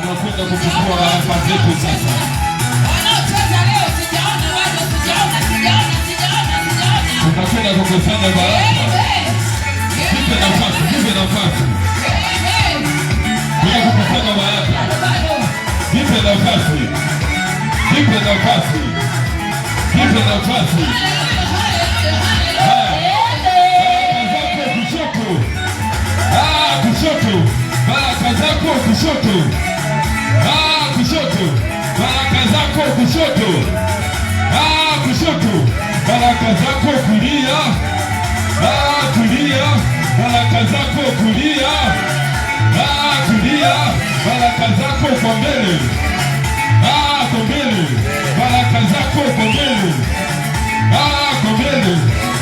tunakwenda kuchukua baraka zetu sasa. Wanaocheza leo sijaona bado, sijaona. Tunakwenda kukusanya baraka. Nipe nafasi. Kuna kukusanya baraka. Nipe nafasi. Kushoto. Baraka zako kushoto. Kushoto. Baraka zako kushoto. Kushoto. Baraka zako kulia. Kulia. Baraka zako kulia. Kulia. Baraka zako kwa mbele. Kwa mbele. Baraka zako kwa mbele. Kwa mbele.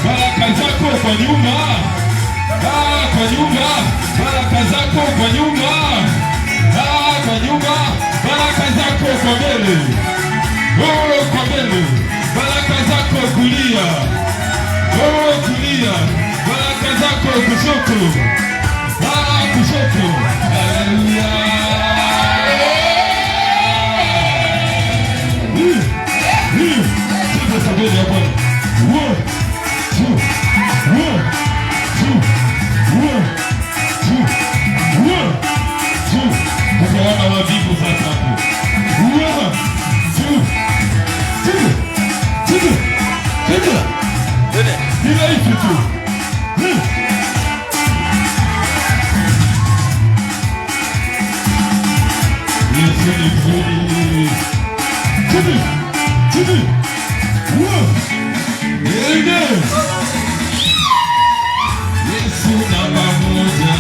Baraka zako kwa nyuma. Kwa nyuma. Baraka zako kwa nyuma. Kwa nyuma. Baraka zako kwa mbele. Kwa mbele. Baraka zako kulia. Kulia. Baraka zako kushoto. Kushoto. Haleluya. Sasa sabeni ya Bwana. 1, 2. Tukaona wavivu sasa hapo. 1, 2. Bila hivi tu. Yesu ni mzuri. 2. 1. Yesu namba moja.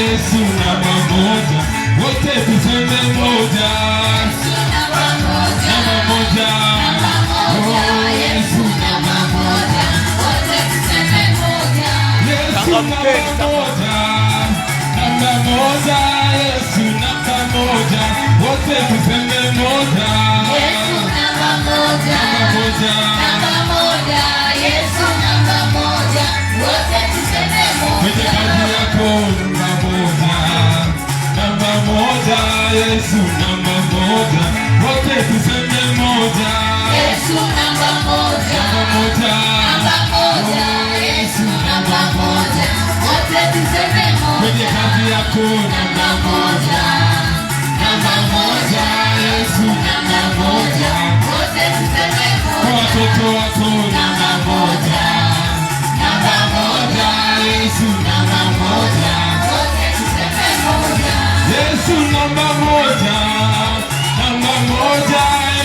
Yesu namba moja. Wote tuseme moja. Yesu namba moja. Yesu namba moja. Wote tuseme moja. Yesu namba moja. Yesu namba moja. Wote tuseme moja. Yesu namba moja. Yesu namba moja. Wote tuseme moja. Kwenye kazi yako namba moja. Yesu namba moja. Wote tuseme moja. Yesu namba moja. Yesu namba moja. Wote tuseme moja. Kwenye kazi yako namba moja. Yesu namba moja. Wote tuseme moja. Kwa watoto wako namba moja. Yesu namba moja. Wote tuseme moja. Yesu namba moja.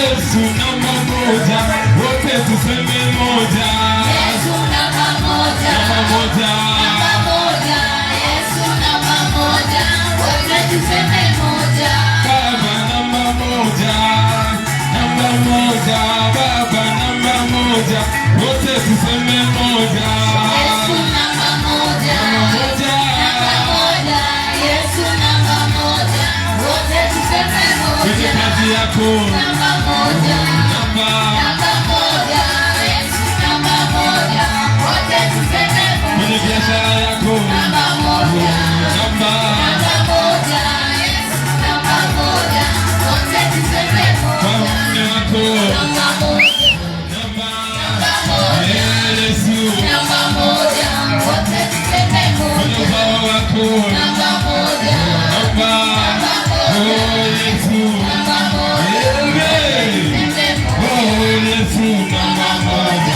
Yesu namba moja. Wote tuseme moja. Yesu namba moja. Yesu namba moja. Wote tuseme moja. Baba namba moja. Baba namba moja. Wote tuseme moja. Yesu namba moja. Yesu namba moja. Wote tuseme moja. Kwenye kazi yako namba moja. Yesu namba moja. Wote tuseme moja. Kwenye biashara yako namba moja. Yesu namba moja. Wote tuseme moja. Kwa mume wako namba moja. Yesu namba moja. Wote tuseme moja. Kwenye uzao wako namba moja. Yesu namba moja. Yesu namba moja.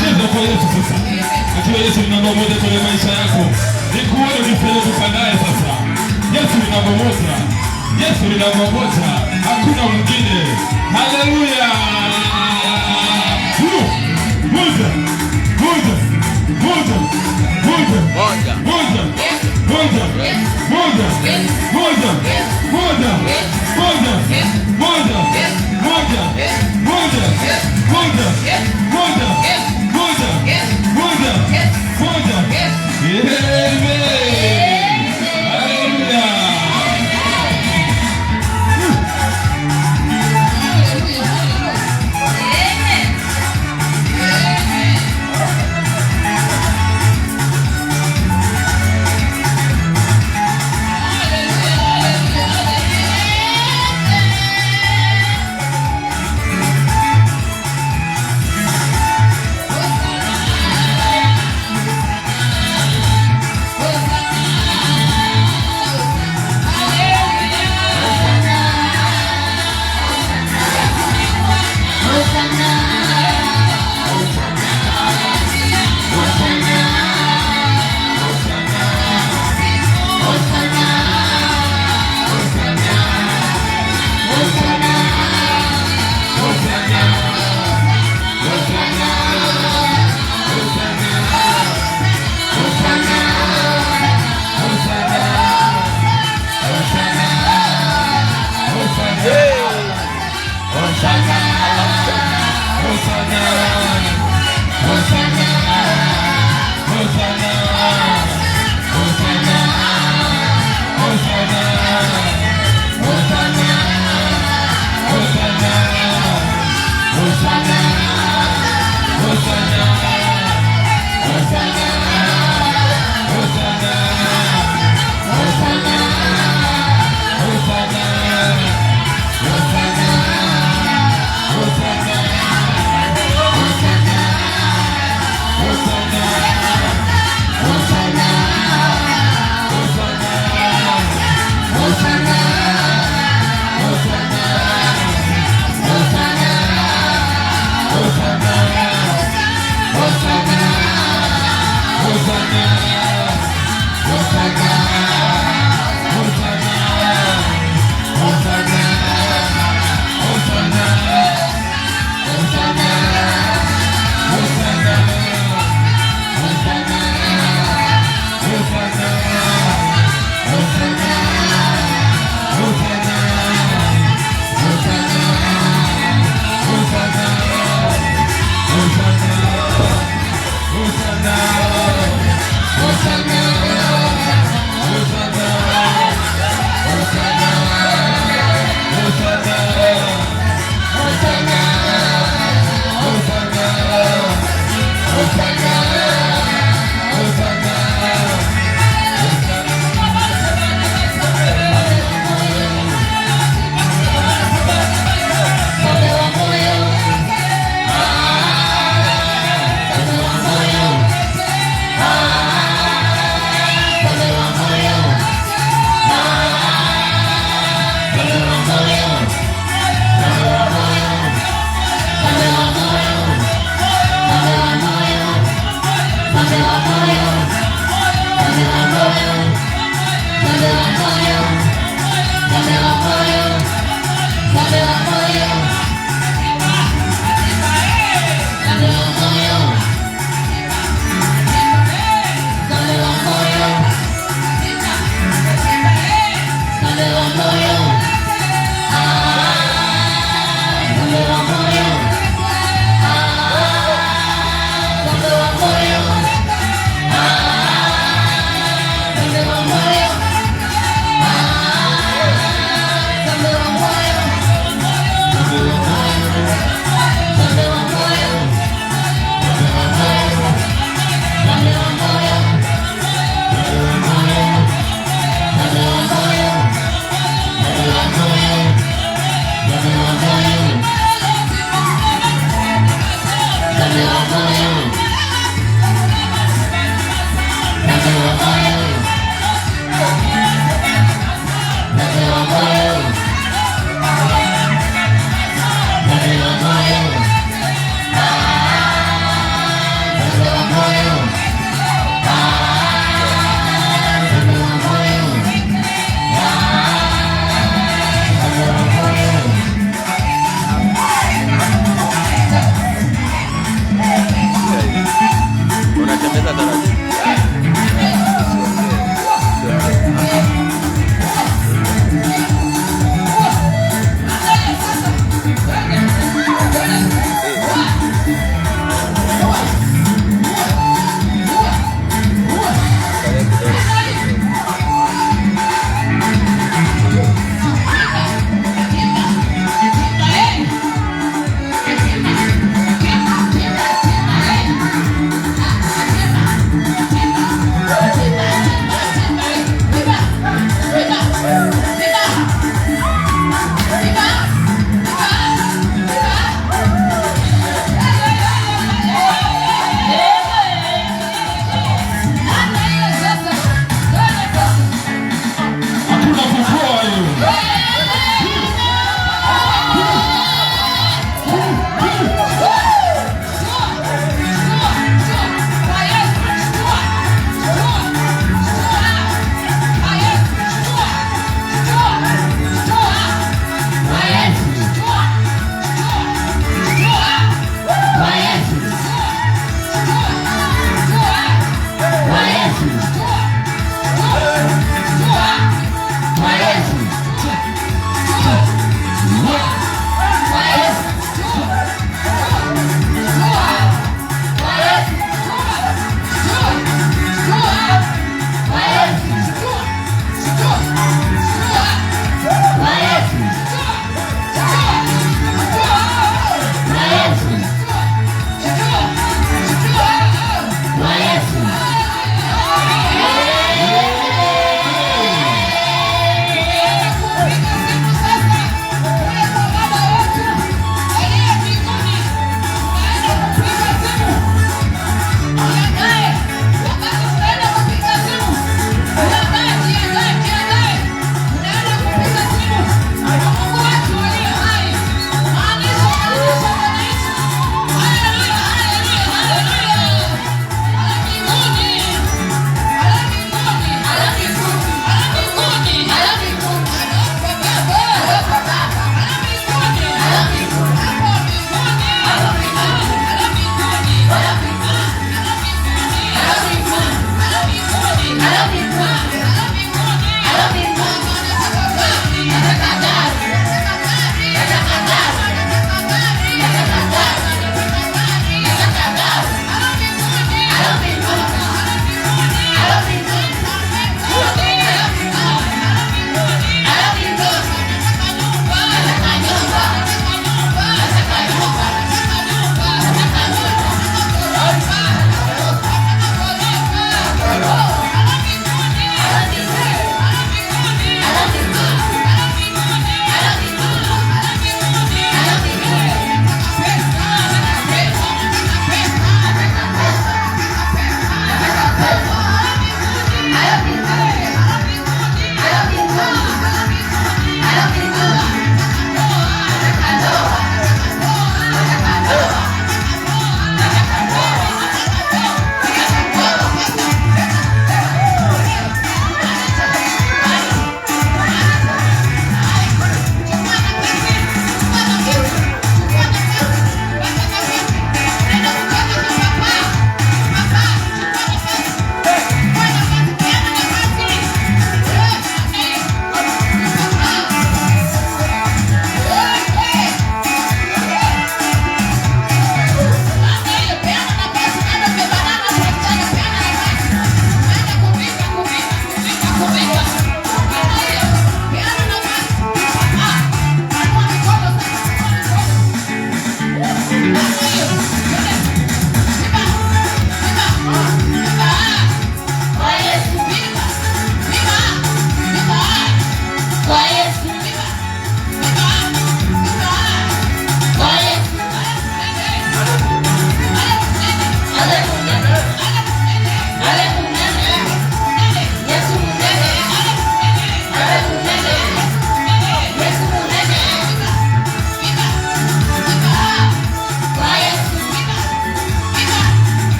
Cheza kwa Yesu sasa. Najua Yesu ni namba moja kwenye maisha yako. Nikuone ukifanya kukandaye sasa. Yesu ni namba moja. Yesu ni namba moja. Hakuna mwingine. Haleluya. Moja.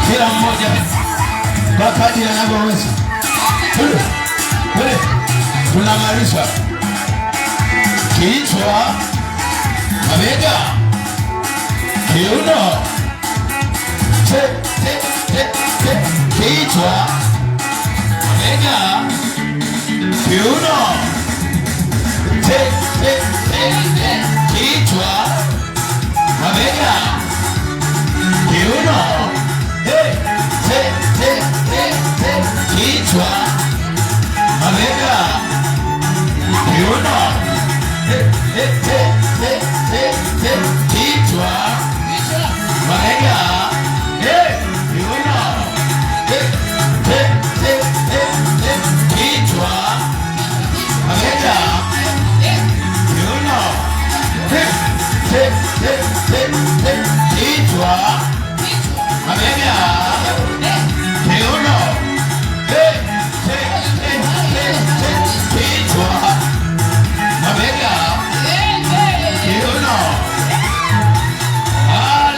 Kila mmoja kwa kadri anavyoweza. Tunamalisha kichwa, mabega, kiuno, kichwa, mabega, kiuno, kichwa, mabega, kiuno, kichwa, mabega, kiuno, kichwa, mabega, kiuno, kichwa, mabega, kiuno, kichwa, mabega, kiuno, kichwa, mabega, kiuno.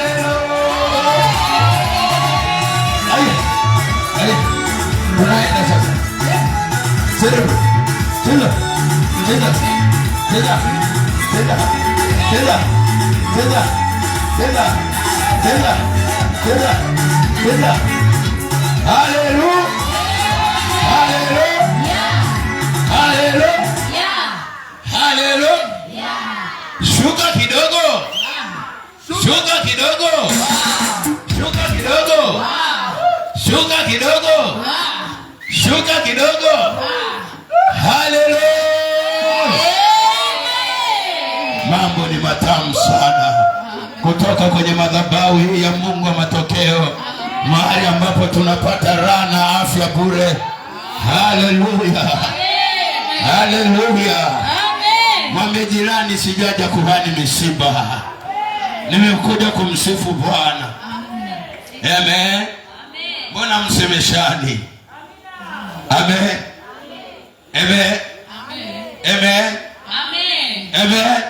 Haleluya! Tunaenda sasa. Tenda. Haleluya! Haleluya! Shuka kidogo. Shuka kidogo. Shuka kidogo. Shuka kidogo. Shuka kidogo. Haleluya! Mambo ni matamu sana kutoka kwenye madhabahu hii ya Mungu wa matokeo, mahali ambapo tunapata raha na afya bure. Haleluya! Haleluya! Mwambie jirani, sijaja kuhani misiba, nimekuja kumsifu Bwana. Amen. Mbona msemeshani? Amen. Amen. Amen. Amen.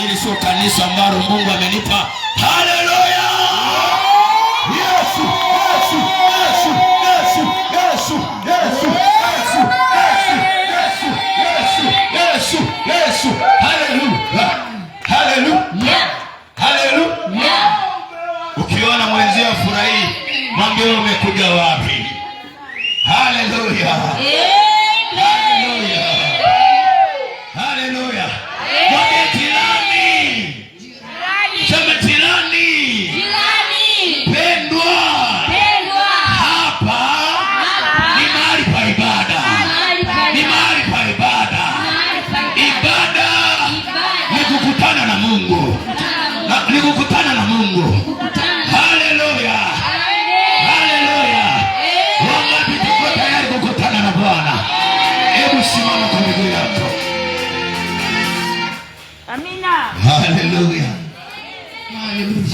Ili sio kanisa ambalo Mungu amenipa. Haleluya! Yesu, Yesu, Yesu, Yesu, Yesu, Yesu, Yesu, Yesu, Yesu, Yesu, Yesu. Haleluya! Haleluya! Haleluya! Ukiona mwenzio afurahi, mwambie umekuja wapi? Haleluya! Haleluya! Haleluya! Mwambie jirani. Sema jirani. Pendwa. Hapa ni mahali pa ibada. Ni mahali pa ibada. Ibada ni kukutana na Mungu. Ni kukutana na Mungu. Haleluya! Haleluya! Wangapi tuko tayari kukutana na Bwana? Hebu simama kwa miguu yako. Amina. Haleluya.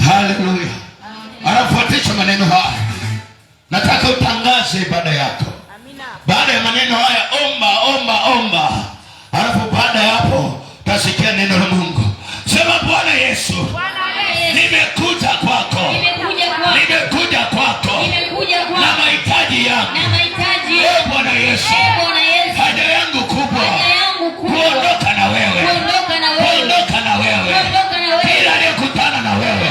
Haleluya. Anafuatisha maneno uanze ibada yako. Baada ya maneno haya omba, omba, omba. Alafu baada ya hapo utasikia neno la Mungu. Sema Bwana Yesu, nimekuja kwako. Nimekuja kwako na mahitaji yangu. Bwana Yesu, haja yangu kubwa kuondoka na wewe. Kuondoka na wewe. Kila aliyekutana na wewe,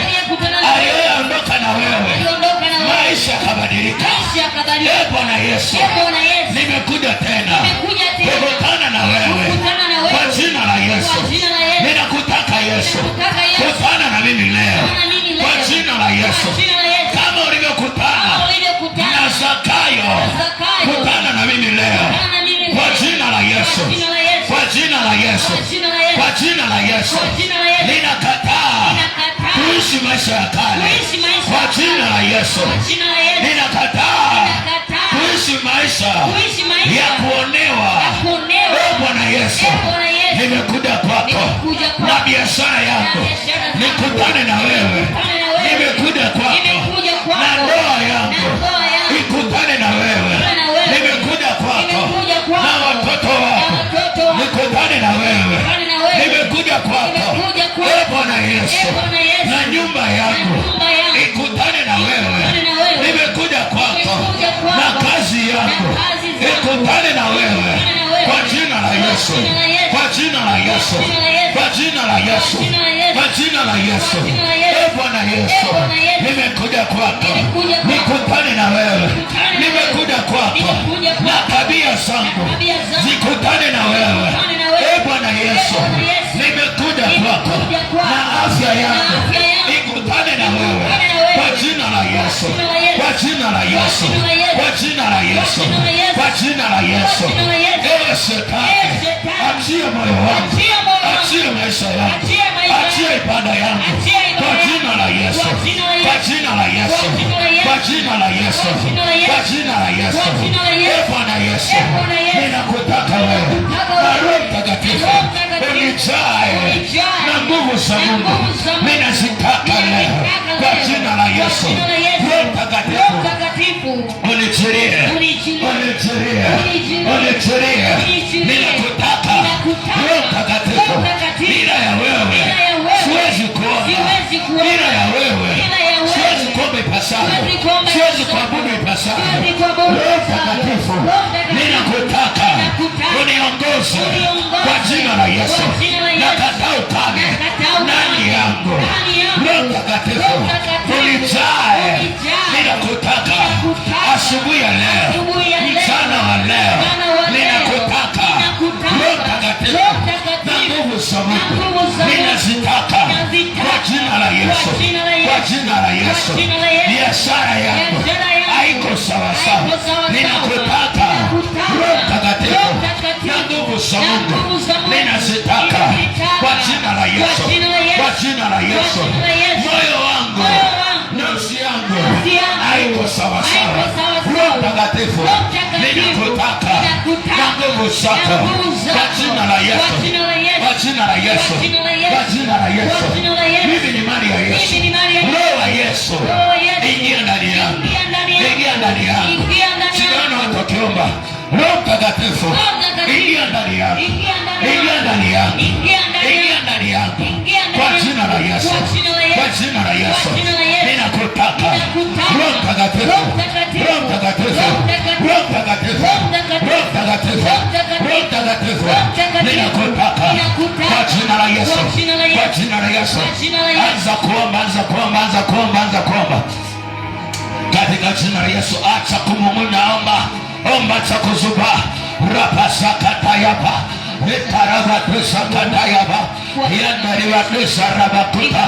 aliyeondoka na wewe, maisha yakabadilika. Bwana Yesu, nimekuja tena kukutana na wewe kwa jina la Yesu. Ninakutaka Yesu, kutana na mimi leo kwa jina la Yesu. Kama ulivyokutana na Zakayo, kutana na mimi leo kwa jina la Yesu. Kwa jina la Yesu. Kwa jina la Yesu. Ninakataa kuishi maisha ya kale. Kwa jina la Yesu. Ninakataa kuishi maisha ya kuonewa. Bwana Yesu, nimekuja kwako na biashara yako, nikutane na wewe. Nimekuja kwako na ndoa yangu, nikutane na wewe. Nimekuja kwako na watoto wako, nikutane na wewe. Nimekuja kwako Bwana Yesu na nyumba yangu, nikutane na wewe. Nimekuja kwako na kazi yangu, nikutane na wewe kwa jina la Yesu. Kwa jina la Yesu. Kwa jina la Yesu. Kwa jina la Yesu. Bwana Yesu, nimekuja kwako, nikutane na wewe. Nimekuja kwako na tabia zangu, nikutane na wewe. Bwana Yesu, nimekuja kwako na afya yangu, nikutane na wewe kwa jina la Yesu. Kwa jina la Yesu. Kwa jina la Yesu. Kwa jina la Yesu. Shetani, achia moyo wangu, achia maisha yangu, achia ibada yangu kwa jina la Yesu. Kwa jina la Yesu. Kwa jina la Yesu. Kwa jina la Yesu. Bwana Yesu, ninakutaka wewe na Roho Mtakatifu unijae na nguvu za Mungu. Ninazitaka leo kwa jina la Yesu. Roho Mtakatifu unijirie, unijirie, unijirie. Ninakutaka Roho Mtakatifu, bila ya wewe siwezi kuona, bila ya wewe siwezi kuomba ipasavyo, siwezi kuabudu ipasavyo. Roho Mtakatifu, ninakutaka uniongoze kwa jina la Yesu. Nakataa ukame ndani yangu. Roho Mtakatifu unijae. Ninakutaka asubuhi ya leo, mchana wa leo, ninakutaka Roho Mtakatifu na nguvu za Mungu. Ninazitaka kwa jina la Yesu. Kwa jina la Yesu. Biashara yangu haiko sawasawa. Ninakutaka Roho Mtakatifu na nguvu za Mungu. Ninazitaka kwa jina la Yesu. Kwa jina la Yesu. Moyo wangu, nafsi yangu haiko sawasawa. Roho Mtakatifu, ninakutaka na nguvu zako kwa jina la Yesu. Kwa jina la Yesu. Kwa jina la Yesu. Mimi ni mali ya Yesu. Roho wa Yesu, ingia ndani yangu. Ingia ndani yangu. Sijaona watu wakiomba Roho Mtakatifu, ingia ndani yangu. Ingia ndani yangu. Ingia ndani yangu. Kwa jina la Yesu. Kwa jina la Yesu. Ninakutaka Roho Mtakatifu. Roho Mtakatifu. Roho Mtakatifu. Roho Mtakatifu. Roho Mtakatifu. Ninakutaka kwa jina la Yesu. Kwa jina la Yesu. Anza kuomba, anza kuomba, anza kuomba, anza kuomba. Katika jina la Yesu. Acha kumumunya, omba. Omba cha kuzuba. Rapasakatayaba. Itarabatushakatayaba. Yandaribatusharabakuta.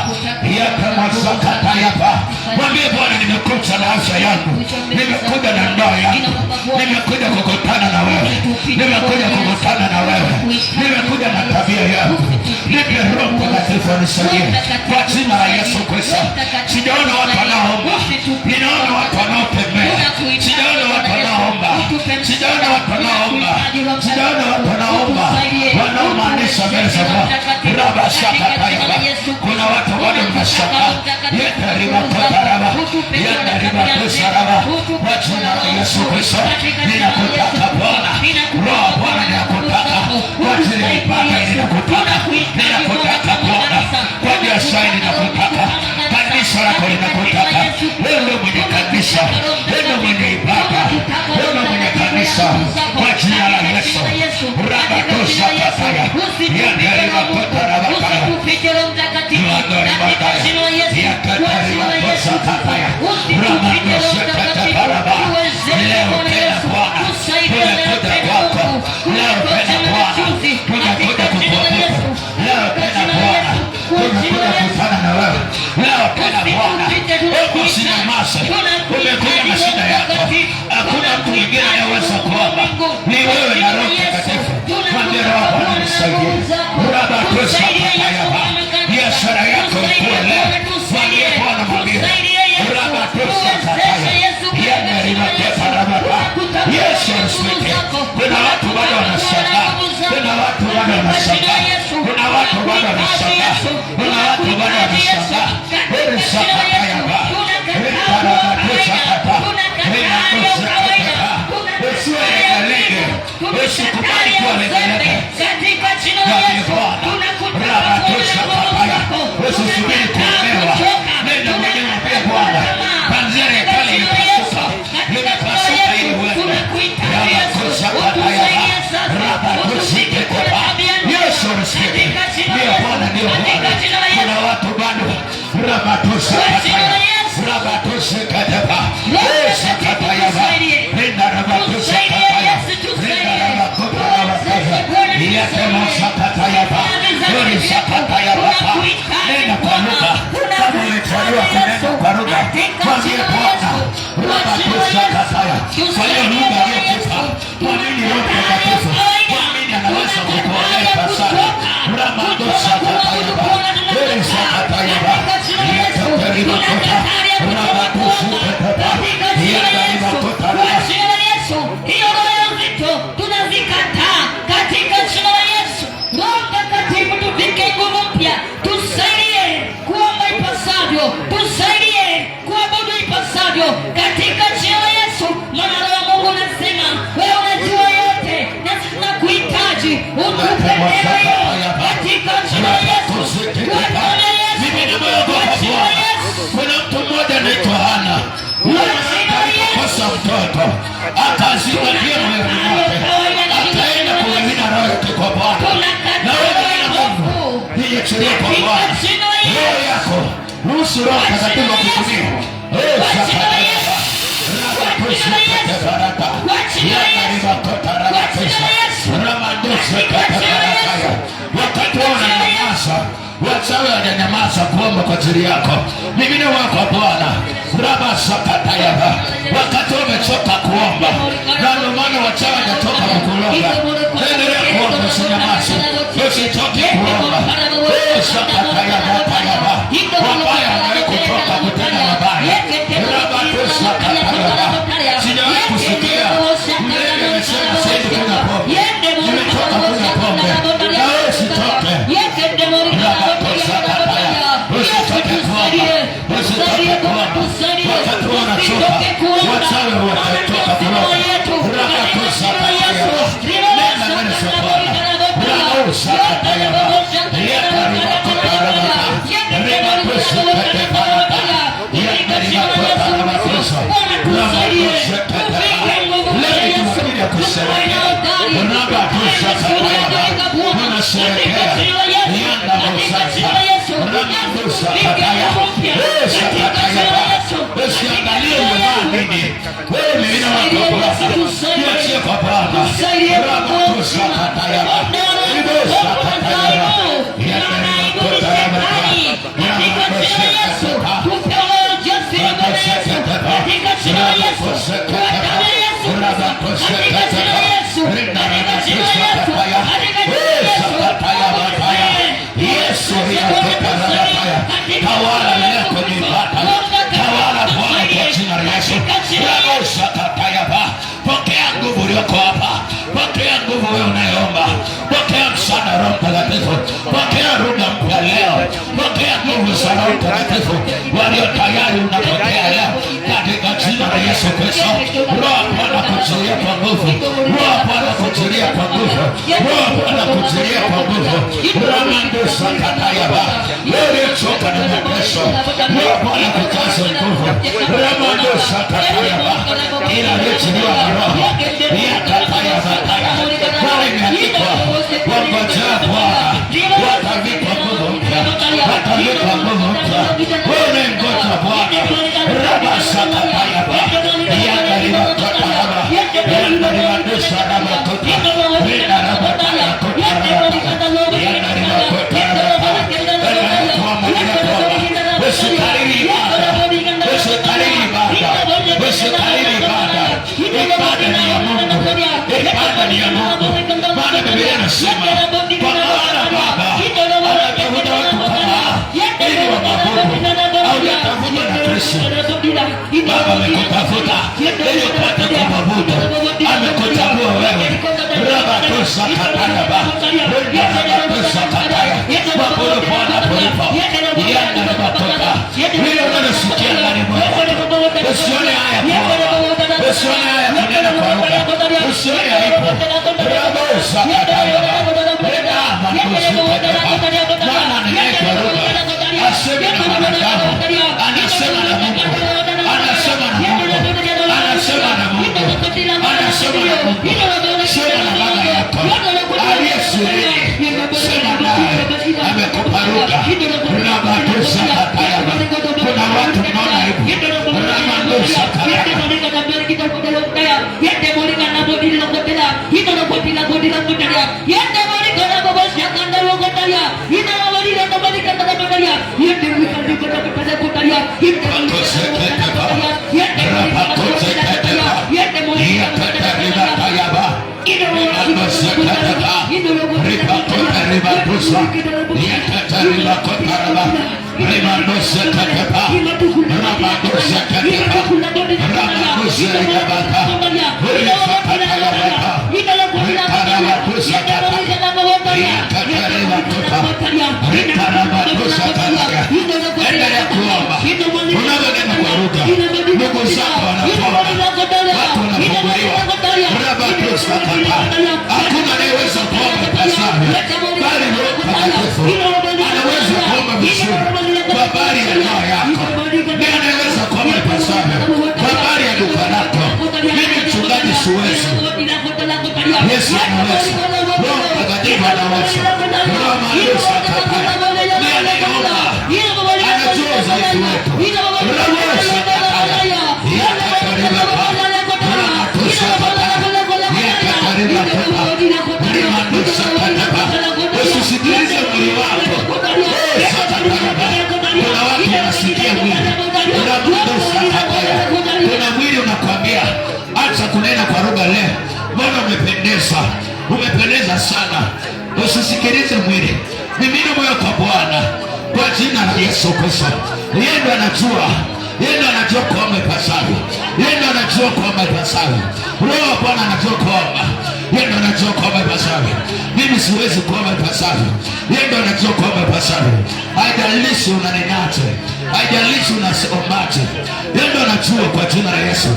Yatamasakatayaba. Mwambie Bwana, nimekuja na afya yangu, nimekuja na ndoa yangu, nimekuja kukutana na wewe, nimekuja kukutana na wewe, nimekuja na tabia yangu. Nipe Roho Mtakatifu anisaidie kwa jina la Yesu Kristo. Sijaona watu wanaoomba, ninaona watu wanaotembea. Sijaona watu wanaoomba, sijaona watu wanaoomba, sijaona watu wanaoomba, wanaomaanisha mbele za Bwana. Rabashakatayaba. Kuna watu bado mnashaka. Yetaribakotaraba. Yetaribakusaraba. Kwa jina la Yesu Kristo. Ninakutaka Bwana, Roho Bwana ninakutaka kwa ajili ya ibada, ninakutaka Bwana kwa biashara, ninakutaka kanisa lako, ninakutaka wewe mwenye kanisa, wewe mwenye ibada, wewe mwenye kanisa, kwa jina la Yesu. Rabatosa kataya yani alivakota rabakaya yuandori bakaya yakatari wakosa kataya ramadosha katakaraba. Leo tena Bwana tumekuja kwako, leo tena Bwana tumekuja kukuabudu, leo tena Bwana tumekuja kukutana na wewe, leo tena Bwana usinyamaze, umekuja na shida yako, hakuna mtu mwingine anayeweza kuomba, ni wewe na Roho Mtakatifu. Mwambie Roho Bwana nisaidie, rabatosa katayaba, biashara yako ikuwe leo. Mwambie Bwana, mwambie rabatosa kataya yani alimaketa rabata. Yesu asifiwe. Kuna watu bado wanashangaa, kuna watu bado wanashangaa, kuna watu bado wanashangaa, kuna watu bado wanashangaa. Wewe sakatayaba, rabatosa kataya usiwe legelege, usikubali kuwa legelege. Mwambie Bwana rabatosa kataya, usisubiri kuonewa. Nenda mwenyewe, mwambie Bwana kwanzia hekalu limepasuka, limepasuka ili uende. Rabatosa kataya rabatosa kataya. Yesu asifiwe. Ndio Bwana, ndio Bwana. Kuna watu bado rabatosa kataya rabatosa kataya Yesu kataya nenda rabatosa kataya nenda rabatosa kataya yatema sakataya Glory sakataya nenda kwa lugha kama umetwaliwa kunena kwa lugha. Mwambie Bwana rabatosa kataya kwa hiyo lugha aliyokupa. Mwamini Roho Mtakatifu, mwamini anaweza kukuonea sana. Rabatosa kataya Glory sakataya yatema kota rabatosa kataya yatema kota. Hiyo roho nzito tunazikataa katika jina la Yesu. Roho Mtakatifu tupike nguvu mpya, tusaidie kuomba ipasavyo, tusaidie kuabudu ipasavyo katika jina la Yesu. Maana Roho wa Mungu anasema wewe unajua yote na sisi tunakuhitaji, utupe neema hiyo katika jina la Yesu. Kuna mtu mmoja anaitwa Hana, kosa mtoto akazibalia moyoni mwake, akaenda kumimina roho yake kwa Bwana. Na wewe na Mungu niachilie kwa Bwana roho yako, ruhusu Roho Mtakatifu akutumie. Wakati unanyamaza, wachawi wananyamaza kuomba kwa ajili yako. Mimina wako Bwana rabasakatayaba. Wakati umechoka kuomba, na ndio maana wachawi wanatoka kukuloga. Endelea kuomba, usinyamaze, usichoke kuomba. Sakatayaba wabaya wanakutoka kutenda mabaya. Rabasakatayaba sijawahi kusikia mlevi amesema sahizi kuna pombe, nimetoka kuna pombe, na wewe usitoke. Usitoke kuomba, usitoke kuomba. Wakati wanachoka, wachawi watatoka kuloga. Rabasakatayaba nenda mbele za Bwana. Rabasakatayaba yakaribakotarabaha ribakosakatayaba yakaribakotarabaha rabakosakatayaba. Leo tunakuja kusherehekea rabakosakatayaba, tunasherehekea yanda mosasa rabakosakatayaba sakatayaba. Usiangalie umevaa nini, wewe mimina wako Bwana, niachie kwa Bwana. Rabakosakatayaba ribosakatayaba yakaribakotarabaha tawala leo kwenye ibada, tawala Bwana kwa jina la Yesu. Pokea nguvu ulioko hapa, pokea nguvu wewe unayeomba, pokea msaada Roho Mtakatifu, pokea lugha mpya leo, pokea nguvu za Roho Mtakatifu walio tayari, unapokea leo katika jina la Yesu. Yesu Kristo. Roho Bwana kujilia kwa nguvu. Roho Bwana kujilia kwa nguvu. Roho Bwana kujilia kwa nguvu. Ramando sakatayaba. Wewe choka na mateso. Roho Bwana kujaza nguvu. Ramando sakatayaba. Ila rejiwa roho. Yakatayaba. Kwa imeandikwa. Wangojea Bwana. Watavikwa nguvu mpya. Watavikwa nguvu mpya. Wewe ngoja Bwana. Rabasakatayaba. Yakaliwa kotaraba. Yakaliwa dusaraba kotaraba. Renaraba kotaraba. Yakaliwa kotaraba. Yakaliwa kotaraba. Usikariri ibada. Usikariri ibada. Usikariri ibada. Ibada ni ya Mungu. Ibada ni ya Mungu. Maana Biblia inasema kwa maana Baba anatafuta watu kama ili wamwabudu au yatafuta na Kristo. Baba amekutafuta ili upate kumwabudu. Amekuchagua wewe. Rabatosa katayaba. Rabatosa kataya. Mwabudu Bwana polipo. Yanda rabatoka. Hilo unalosikia ndani mwako. Usione haya Bwana. Usione haya kunena kwa lugha. Usione haipo. Rabatosa katayaba. Reda matosi katayaba. Bwana anaye kwa lugha. Aseme na wanadamu. Anasema na Mungu. Anasema na Mungu. Anasema na Mungu. Anasema na Mungu. Sema na baba yako aliye sirini. Sema naye. Amekupa lugha. Rabatosa katayaba. Kuna watu mnaona hivi. Rabatosa katayaba. Endelea kuomba. Unavyonena kwa lugha, ndugu zako wanapona, watu wanafunguliwa. Hakuna anayeweza kuomba ipasavyo bali Roho Mtakatifu anaweza kuomba vizuri kwa habari ya ndoa yako. Ndiye anayeweza kuomba ipasavyo kwa habari ya duka lako. Mimi mchungaji siwezi. Yesu anaweza. Roho Mtakatifu anaweza. Roho Maandiko akapaya. Ndiye anayeomba. Anajua udhaifu wetu. Roho sakataya. Yakatariba pa. Roho sakataya. Yakatariba pa. Roho sakataya. Usisikilize mwili wako. Roho sakataya. Kuna watu wanasikia mwili. Roho sakataya. Kuna mwili unakwambia acha kunena kwa lugha leo. Mbona umependeza? Umependeza sana. Usisikilize mwili. Mimina moyo kwa Bwana kwa jina la Yesu Kristo. Yeye ndo anajua. Yeye ndo anajua kuomba ipasavyo. Yeye ndo anajua kuomba ipasavyo. Roho Bwana anajua kuomba. Yeye ndo anajua kuomba ipasavyo. Mimi siwezi kuomba ipasavyo. Yeye ndo anajua kuomba ipasavyo. Haijalishi unanenaje. Haijalishi unaombaje. Yeye ndo anajua kwa jina la Yesu.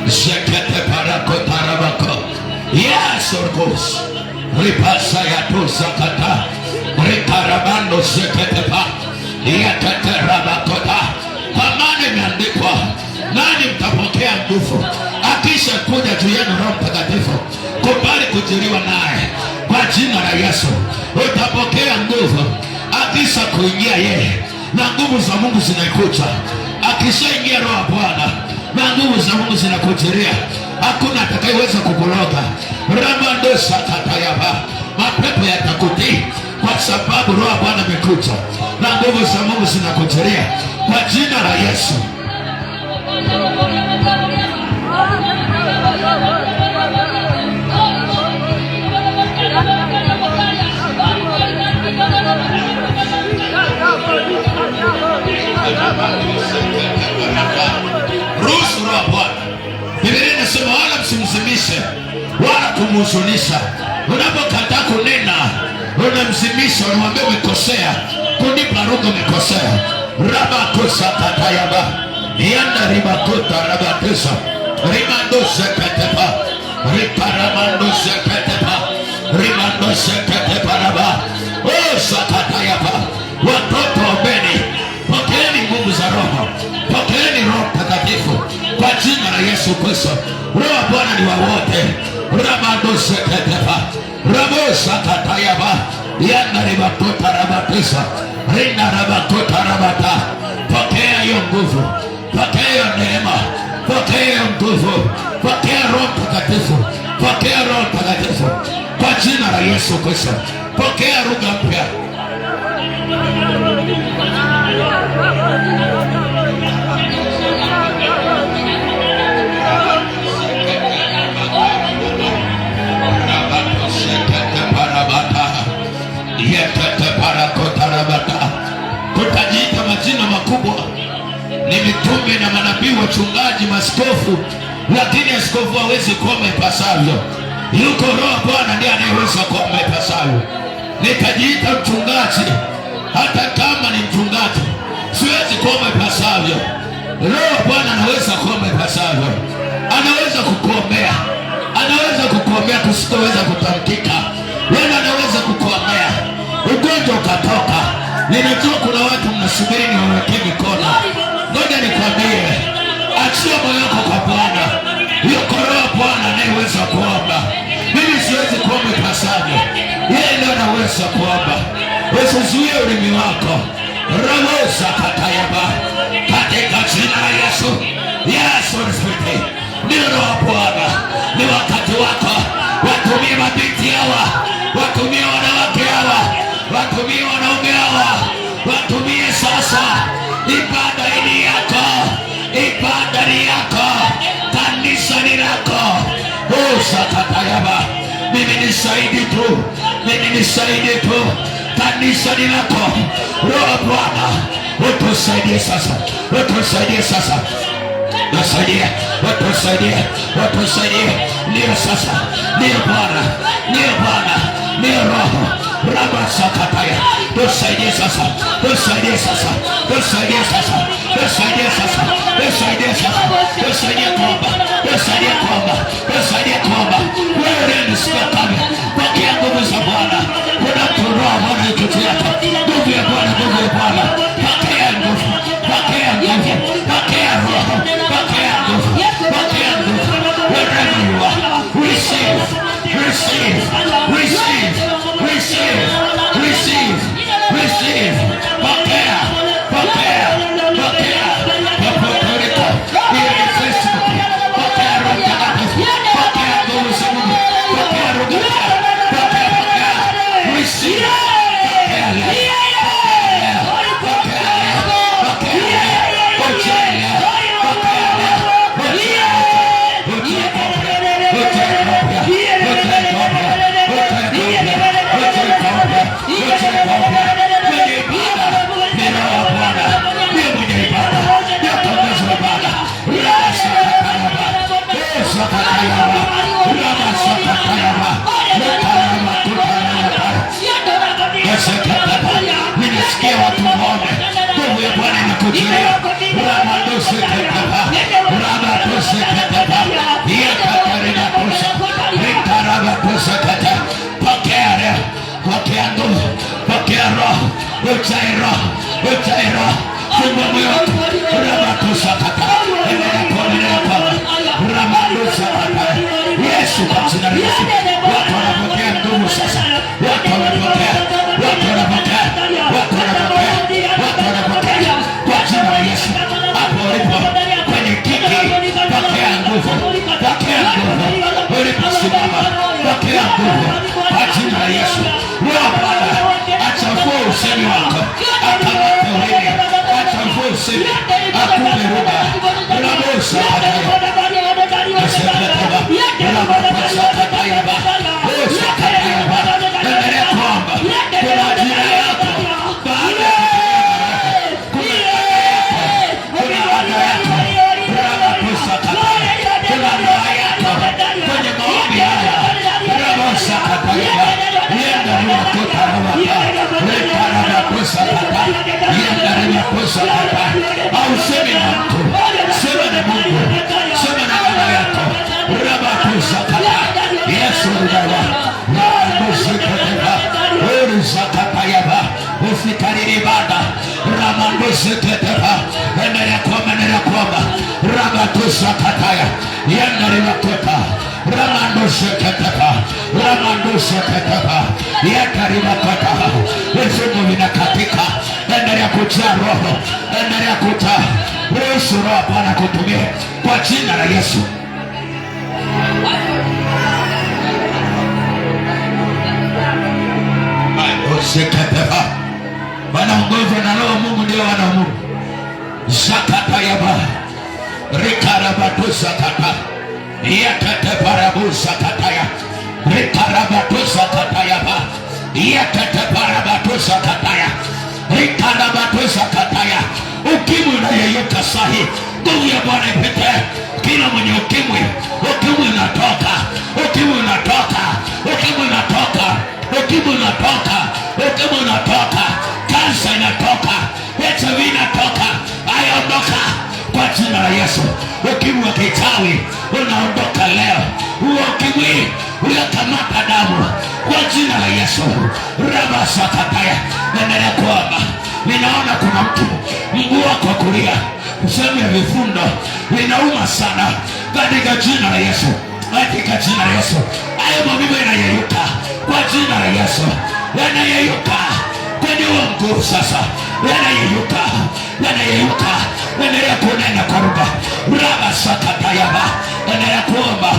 Shekete parako tarabako. Yes, of course. Ripasa ya tusa kata. Rikarabando shekete pa. Yekete rabakota. Kwa maana imeandikwa, nani mtapokea nguvu akisha kuja juu yenu Roho Mtakatifu. Kubali kujiliwa naye kwa jina la Yesu. Utapokea nguvu akisha kuingia yeye, na nguvu za Mungu zinakuja. Akishaingia Roho Bwana na nguvu za Mungu zinakujiria. Hakuna atakayeweza kukuloga. Ramando sakatayaba. Mapepo yatakutii kwa sababu Roho Bwana amekuja na nguvu za Mungu zinakujiria kwa jina la Yesu. Ruhusu Roho Bwana. Biblia inasema wala msimzimishe wala kumhuzunisha. Unapokataa kunena unamzimisha, unamwambia umekosea, kunipa lugha umekosea. Rabakosa katayaba yanda ribakota rabatesa rimandosa katepa riparamandosa katepa rimandosa katepa raba sakatayaba. Watoto ombeni, pokeeni nguvu za Roho, pokeeni Roho Mtakatifu kwa jina la Yesu Kristo. Roho Bwana ni wa wote. Ramandosa katepa rabosa katayaba yanda ribakota rabatesa rina rabakota rabata. Pokea hiyo nguvu, pokea hiyo neema, pokea hiyo nguvu, pokea Roho Mtakatifu, pokea Roho Mtakatifu kwa jina la Yesu Kristo. Pokea lugha mpya. Tutajiita majina makubwa, ni mitume na manabii, wachungaji, maaskofu, lakini askofu hawezi kuomba ipasavyo. Yuko Roho Bwana ndiye anayeweza kuomba ipasavyo. Nitajiita mchungaji, hata kama ni mchungaji siwezi kuomba ipasavyo. Roho Bwana anaweza kuomba ipasavyo, anaweza kukuombea, anaweza kukuombea kusitoweza kutamkika. Yeye anaweza kukuombea ugonjwa ukatoka. Ninajua kuna watu mnasubiri niwawekee mikono. Ngoja nikwambie, achia moyo wako kwa Bwana. Yuko Roho Bwana anayeweza kuomba. Mimi siwezi kuomba ipasavyo, yeye ndiye anaweza kuomba. Usizuie ulimi wako. Ramosa katayaba katika jina la Yesu. Yesu niswite. Ndio Roho Bwana, ni wakati wako. Watumie mabinti hawa, watumie wanawake hawa, watumie wanaume hawa, watumie sasa. Ibada ni yako, ibada ni yako, kanisa ni lako. Sakatayaba, mimi ni shahidi tu, mimi ni shahidi tu, kanisa ni lako. Roho Bwana utusaidie sasa, utusaidie sasa, utusaidie, utusaidie, utusaidie. Ndio sasa, ndio Bwana, ndio Bwana, ndio Roho. Raba sakataya, tusaidie sasa, tusaidie sasa, tusaidie sasa, tusaidie sasa, tusaidie sasa, tusaidie kuomba, tusaidie kuomba, tusaidie kuomba. Wewe ni sikakame, pokea nguvu za Bwana. Kuna mtu Roho Bwana yuko yako, nguvu ya Bwana, nguvu ya Bwana. Pokea nguvu, pokea nguvu, pokea Roho, pokea nguvu, pokea nguvu. Wherever you are, receive, receive, receive, receive, receive, receive. Pokea, pokea, pokea. Popote uliko, iwe ni Facebook, pokea Roho Mtakatifu, pokea nguvu za Mungu, pokea Roho mpya, pokea, pokea, receive, pokea leo, pokea leo, pokea leo, pokea leo, pokea leo, pokea leo, nimesikia watu waone nguvu ya Bwana inakujilia. Ramadose kataba, ramadose kataba, yakatarina kosa, rikaramadose kata. Pokea leo, pokea nguvu, pokea Roho, ujae Roho, ujae Roho. Fungua moyo wako. Ramadose kata, endelea kuonelea Bwana. Ramadose kata. Yesu kwa jina la Yesu. Watu wanapokea nguvu sasa, watu wanapokea, watu wanapokea, watu wanapokea, watu wanapokea kwa jina la Yesu. Hapo ulipo kwenye kiti, pokea nguvu, pokea nguvu. Uliposimama, pokea nguvu kwa jina la Yesu. Roho Bwana achafue usemi wako, akamate ulimi, achafue usemi, akupe lugha. Ramosa kataya, asekataba, ramosa katayaba, osa katayaba. Endelea kuomba kwa ajili yako. Baada ya kuna ada yako, ramosa kataya, kuna ndoa yako, kwenye maombi haya, ramosa kataya. Au sema na mtu, sema na Mungu, sema na baba yako. Yesu ndawa Ramandosekateba Urizakatayaba usikariri ibada Ramandosekateba endelea kwamba Ramandosekataya yandarimakota Ramandosekateba yakarimakota vifungo vinakatika. Endelea kujaa roho, endelea kujaa Yesu. Roho Bwana kutumia kwa jina la Yesu. Wanaongozwa na Roho Mungu, ndio wana Mungu. Zakatayaba Rikarabatusa Yakateparabusa kataya Rikarabatusa katayaba Yakateparabusa kataya Rikarabatusa kataya. Ukimwi unayeyuka sahi, nguvu ya Bwana ipite kila mwenye ukimwi. Ukimwi unatoka, ukimwi unatoka, ukimwi unatoka, ukimwi unatoka, ukimwi unatoka, kansa inatoka, HIV inatoka, aondoka kwa jina la Yesu. Ukimwi wa kichawi unaondoka leo. Huo ukimwi unakamata damu kwa jina la Yesu. Rabasakataya. Endelea kuomba. Ninaona kuna mtu mguu wako kulia, sehemu ya vifundo linauma sana katika jina la Yesu. Katika jina la Yesu. Hayo maumivu yanayeyuka kwa jina la Yesu. Yanayeyuka kwenye huo mguu sasa. Yanayeyuka, yanayeyuka. Endelea kunena kwa lugha. Rabasakatayaba. Endelea kuomba.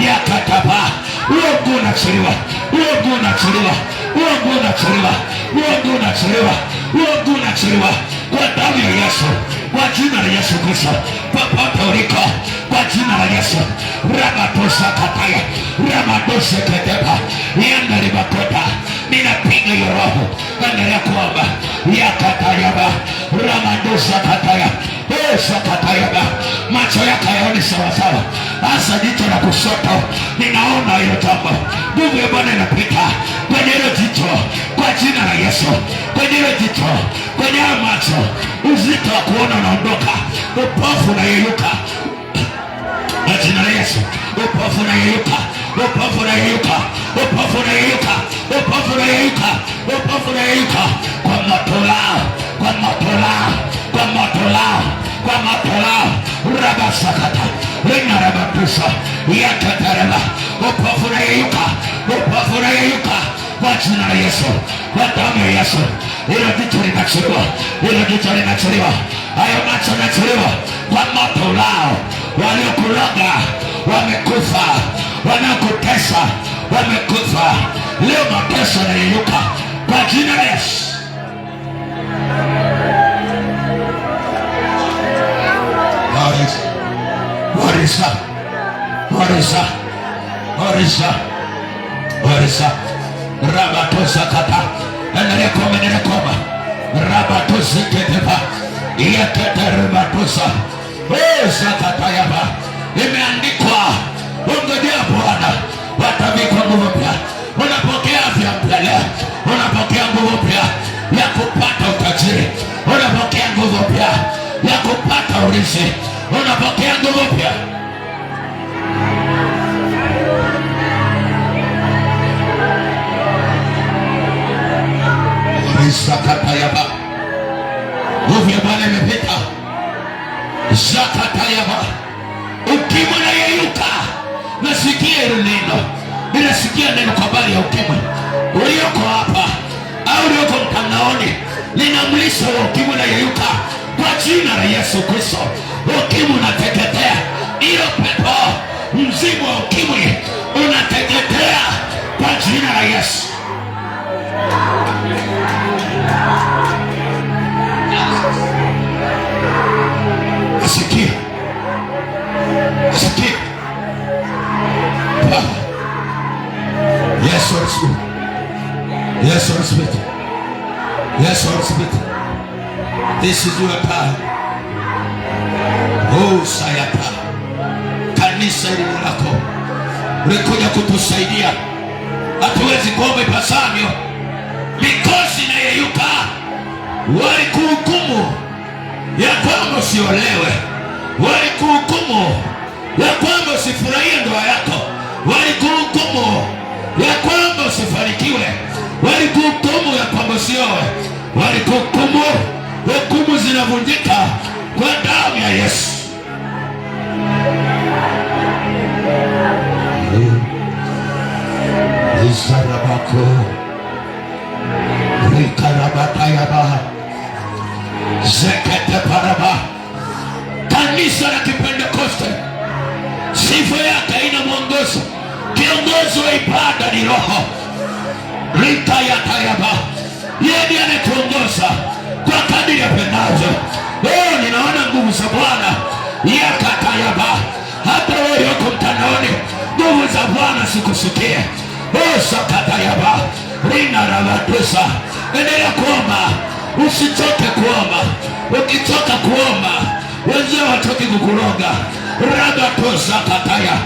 Yakataba. Huo mguu unachiliwa, huo mguu unachiliwa, huo mguu unachiliwa, huo mguu unachiliwa, huo mguu unachiliwa kwa damu ya Yesu, kwa jina la Yesu Kristo. Popote uliko kwa jina la Yesu. Rabatosa kataya, ramadose keteba, yanda libakota. Ninapiga hiyo roho. Endelea kuomba. Yakatayaba, ramadosa kataya, sakatayaba. Macho yako yaone sawasawa, hasa jicho la kushoto. Ninaona hilo jambo. Nguvu ya Bwana inapita kwenye hilo jicho kwa jina la Yesu. Kwenye hilo jicho, kwenye hilo macho, uzito wa kuona unaondoka. Upofu unayeyuka kwa jina la Yesu. Upofu unayeyuka, upofu unayeyuka, upofu unayeyuka, upofu unayeyuka, upofu unayeyuka kwa moto lao, kwa moto lao, kwa moto lao, kwa moto lao. Rabasakata Rina rabatusa Yakatareba. Upofu unayeyuka, upofu unayeyuka kwa jina la Yesu, kwa damu ya Yesu. Hilo jicho linachiliwa, hilo jicho linachiliwa, hayo macho yanachiliwa kwa moto lao. Waliokuloga wamekufa, wanakutesa wamekufa. Leo mateso yanayeyuka kwa jina la Yesu. Warisa, warisa, warisa, warisa. Rabatosa kata. Endelea kuomba, endelea kuomba. Rabatosa keteba. Yakatarabatosa. Sakatayaba. Imeandikwa, ungojea Bwana watavikwa nguvu mpya. Unapokea afya mpya leo. Unapokea nguvu mpya ya kupata utajiri. Unapokea nguvu mpya ya kupata urithi. Unapokea nguvu mpya. Sakatayaba. Nguvu ya Bwana imepita. Sakatayaba. Ukimwi unayeyuka. Nasikia hilo neno. Ninasikia neno kwa habari ya ukimwi. Ulioko hapa au ulioko mtandaoni, ninamlisha wa ukimwi unayeyuka kwa jina la Yesu Kristo. Ukimwi unateketea. Hiyo pepo mzimu wa ukimwi unateketea kwa jina la Yesu. Asikia, asikia. Yes, Holy Spirit. Yes, Holy Spirit. Yes, Holy Spirit. This is your time. Oh, sayapa. Kanisa hili lako ulikuja kutusaidia. Hatuwezi kuomba ipasavyo walikuhukumu ya kwamba usiolewe, walikuhukumu ya kwamba usifurahie ndoa yako, walikuhukumu ya kwamba usifanikiwe, walikuhukumu ya kwamba usioe, walikuhukumu. Hukumu zinavunjika kwa damu ya Yesu. Isarabako Rikarabatayaba Zekete paraba. Kanisa la Kipentekoste sifa yake haina mwongozo. Kiongozi wa ibada ni Roho. Rikayatayaba, yeye ndiye anatuongoza kwa kadiri apendavyo. Ninaona nguvu za Bwana yakatayaba. Hata wewe uko mtandaoni, nguvu za Bwana sikusikie. Sakatayaba rina rabatusa. Endelea kuomba, usichoke kuomba. Ukichoka kuomba, wenzao watoki kukuroga. Rabatusa kataya.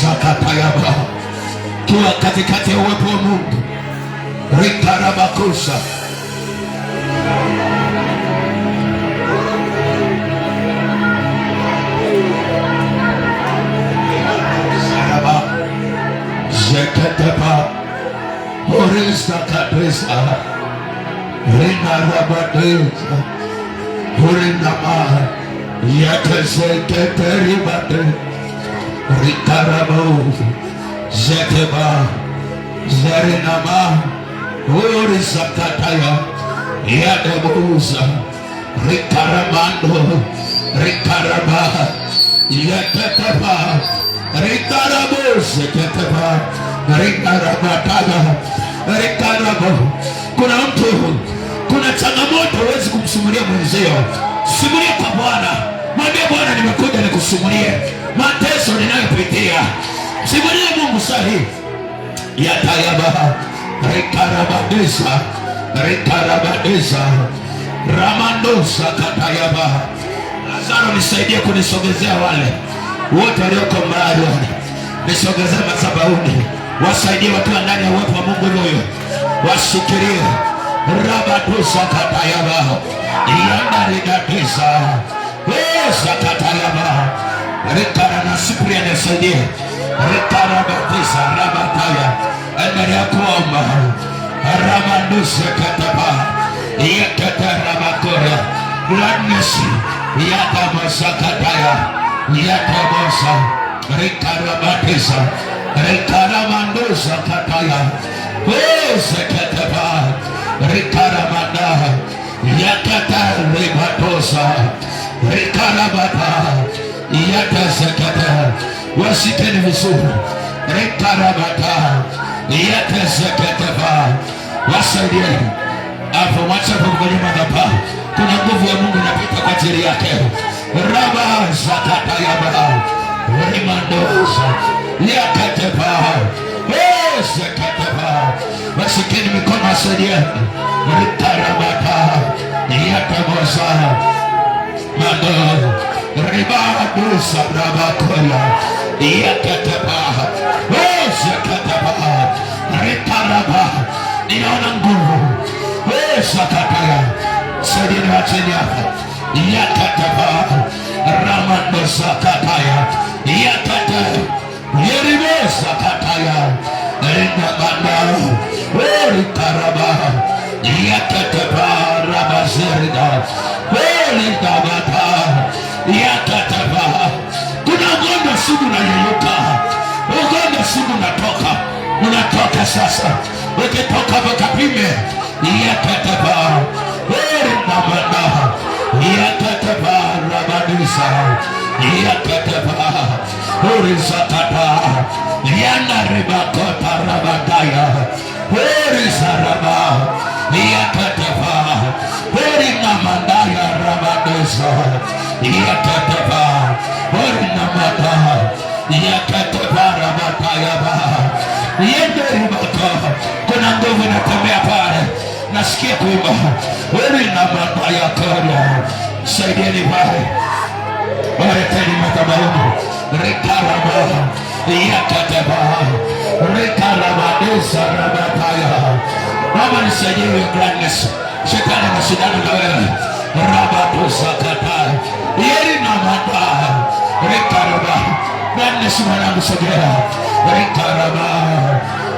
Sakatayaba, kiwa katikati ya uwepo wa Mungu. Rikarabakusa Zeketepa Horista Katrisa Rina Rabadeza Hurinama Yekazekete Ribate Rikarabo Zeteba Zerinama Horisa Kataya Yadebuza Rikaramando Rikaraba Yeketepa Rikarabo Zeketepa Rikarabataya Rikarabo. Kuna mtu, kuna changamoto huwezi kumsimulia mwenzio. Simulia kwa Bwana. Mwambie Bwana, nimekuja nikusumulie mateso ninayopitia. Simulia Mungu sahihi. Yatayaba Rikarabadesa Rikarabadesa Ramandosa Katayaba. Lazaro, nisaidie kunisogezea wale wote walioko mbali. Nisogezea madhabahuni, wasaidie watu ndani ya uwepo wa Mungu huyo, washikilie. Rabadusa Katayaba Yandaridadisa Sakatayaba Rikara na Sipria, nisaidie. Rikarabadisa Rabataya. Endelea kuomba. Ramandusa Kataba Yakatarabakora Gladness Yatamasakataya Yatamosa Rikarabadisa Rikaramandusa Kataya Sekataba Rikaramanda Yakataribatosa Rikarabata Yatasekata. Wasikeni vizuri. Rikarabata Yatasekataba. Wasaidie hapo, mwacha kwenye madhabahu. Kuna nguvu ya Mungu inapita kwa ajili yake. Raba Zakatayaba Rimandosa Yakataba Sekataba. Wasikeni mikono, wasaidie. Rikarabata Yatamosa Mando Ribadusa Rabakola Yakataba Sekataba Rikaraba. Ninaona nguvu. Sakataya. Sadieni wacheni hapa. Yakataba Ramandosa Kataya Yakataba Yerimosa Kataya Rinamanda Rikaraba Yakataba Rabazerida Rinamanda Yakataba. Kuna ugonjwa sugu unayeyuka, ugonjwa sugu unatoka sasa. Ukitoka wakapime. Yakataba Rinamanda Yakataba Rabadisa Yakataba Urisakata Yanaribakota Rabadaya Urisaraba Yakataba Urinamandaya Rabadisa Yakataba Urinamanda Yakataba Rabadayaba Yenderibaka. Kuna nguvu inatembea pale. Nasikia kuimba. Urinamandaya Kara. Saidieni pale. Wareteni madhabahuni. Rikaraba Yakataba Rikaraba Sarabataya. Mama nisaidie huyo Gladness. Shetani anashindana na wewe. Rabatusakata. Yeri na mata. Rekaraba. Gladness mwanangu sogea. Rekaraba.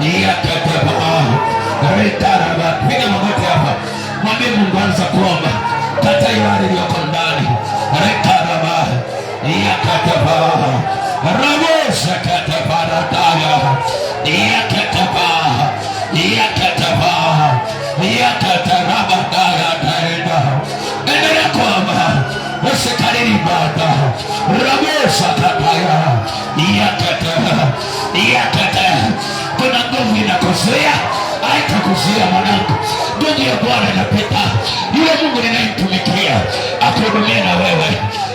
Yakataba. Rekaraba. Piga magoti hapa. Mwambie Mungu anza kuomba. Kata yale iliyoko ndani. Rekaraba. Yakataba. Rabosa katabarataya. Yakataba. Yakataba. Yakatarabadaya taenda. Endelea kuomba. Usikariri ibada. Rabosa kataya. Yakata. Kuna nguvu inakuzuia. Haitakuzuia mwanangu. Nguvu ya Bwana inapita. Yule Mungu ninayemtumikia akuhudumie na wewe.